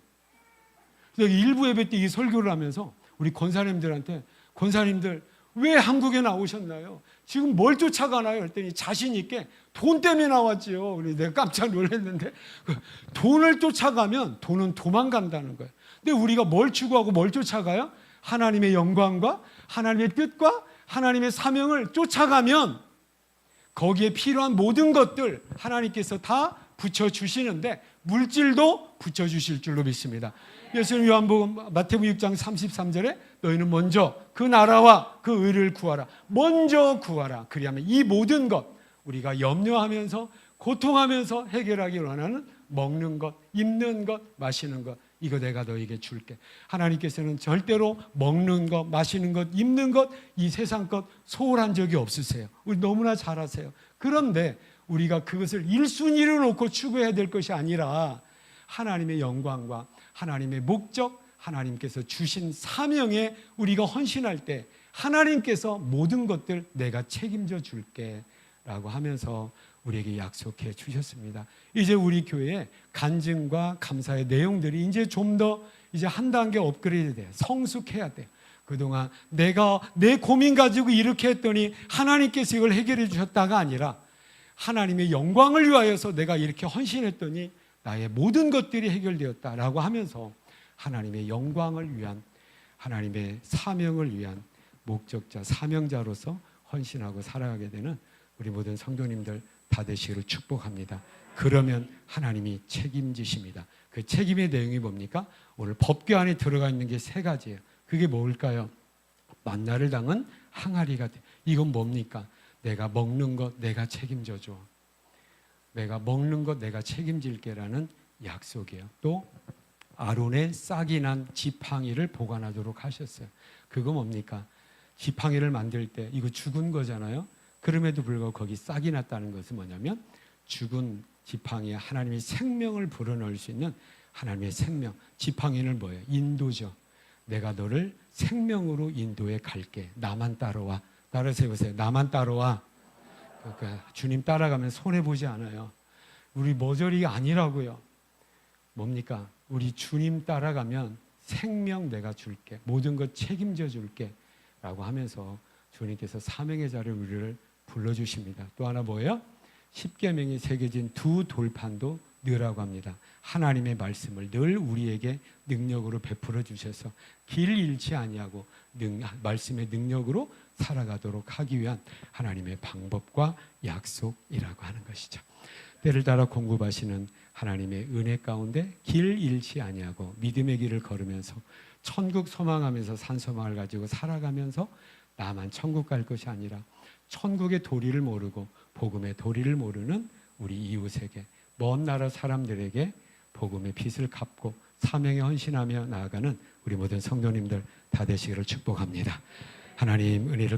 일부 예배 때 이 설교를 하면서 우리 권사님들한테 권사님들 왜 한국에 나오셨나요? 지금 뭘 쫓아가나요? 했더니 자신 있게 돈 때문에 나왔지요. 내가 깜짝 놀랐는데 돈을 쫓아가면 돈은 도망간다는 거예요. 근데 우리가 뭘 추구하고 뭘 쫓아가요? 하나님의 영광과 하나님의 뜻과 하나님의 사명을 쫓아가면 거기에 필요한 모든 것들 하나님께서 다 붙여주시는데 물질도 붙여주실 줄로 믿습니다. 예수님 요한복음 마태복음 6장 33절에 너희는 먼저 그 나라와 그 의를 구하라. 먼저 구하라. 그리하면 이 모든 것 우리가 염려하면서 고통하면서 해결하기 원하는 먹는 것, 입는 것, 마시는 것 이거 내가 너에게 줄게. 하나님께서는 절대로 먹는 것, 마시는 것, 입는 것 이 세상 것 소홀한 적이 없으세요. 우리 너무나 잘 아세요. 그런데 우리가 그것을 1순위로 놓고 추구해야 될 것이 아니라 하나님의 영광과 하나님의 목적, 하나님께서 주신 사명에 우리가 헌신할 때 하나님께서 모든 것들 내가 책임져 줄게 라고 하면서 우리에게 약속해 주셨습니다. 이제 우리 교회의 간증과 감사의 내용들이 이제 좀 더 이제 한 단계 업그레이드 돼요. 성숙해야 돼요. 그동안 내가 내 고민 가지고 이렇게 했더니 하나님께서 이걸 해결해 주셨다가 아니라 하나님의 영광을 위하여서 내가 이렇게 헌신했더니 나의 모든 것들이 해결되었다라고 하면서 하나님의 영광을 위한 하나님의 사명을 위한 목적자, 사명자로서 헌신하고 살아가게 되는 우리 모든 성도님들 다 되시기를 축복합니다. 그러면 하나님이 책임지십니다. 그 책임의 내용이 뭡니까? 오늘 법궤 안에 들어가 있는 게 세 가지예요. 그게 뭘까요? 만나를 당한 항아리가 돼. 이건 뭡니까? 내가 먹는 것 내가 책임져줘. 내가 먹는 것 내가 책임질게라는 약속이에요. 또 아론의 싹이 난 지팡이를 보관하도록 하셨어요. 그거 뭡니까? 지팡이를 만들 때 이거 죽은 거잖아요. 그럼에도 불구하고 거기 싹이 났다는 것은 뭐냐면 죽은 지팡이에 하나님의 생명을 불어넣을 수 있는 하나님의 생명. 지팡이는 뭐예요? 인도죠. 내가 너를 생명으로 인도해 갈게. 나만 따라와. 따라서 해보세요. 나만 따라와. 그러니까 주님 따라가면 손해보지 않아요. 우리 모조리 아니라고요. 뭡니까? 우리 주님 따라가면 생명 내가 줄게. 모든 것 책임져 줄게. 라고 하면서 주님께서 사명의 자리에 우리를 불러주십니다. 또 하나 뭐예요? 십계명이 새겨진 두 돌판도 넣으라고 합니다. 하나님의 말씀을 늘 우리에게 능력으로 베풀어 주셔서 길 잃지 아니하고 말씀의 능력으로 살아가도록 하기 위한 하나님의 방법과 약속이라고 하는 것이죠. 때를 따라 공급하시는 하나님의 은혜 가운데 길 잃지 아니하고 믿음의 길을 걸으면서 천국 소망하면서 산소망을 가지고 살아가면서 나만 천국 갈 것이 아니라 천국의 도리를 모르고 복음의 도리를 모르는 우리 이웃에게 먼 나라 사람들에게 복음의 빚을 갚고 사명에 헌신하며 나아가는 우리 모든 성도님들 다 되시기를 축복합니다. 하나님 은혜를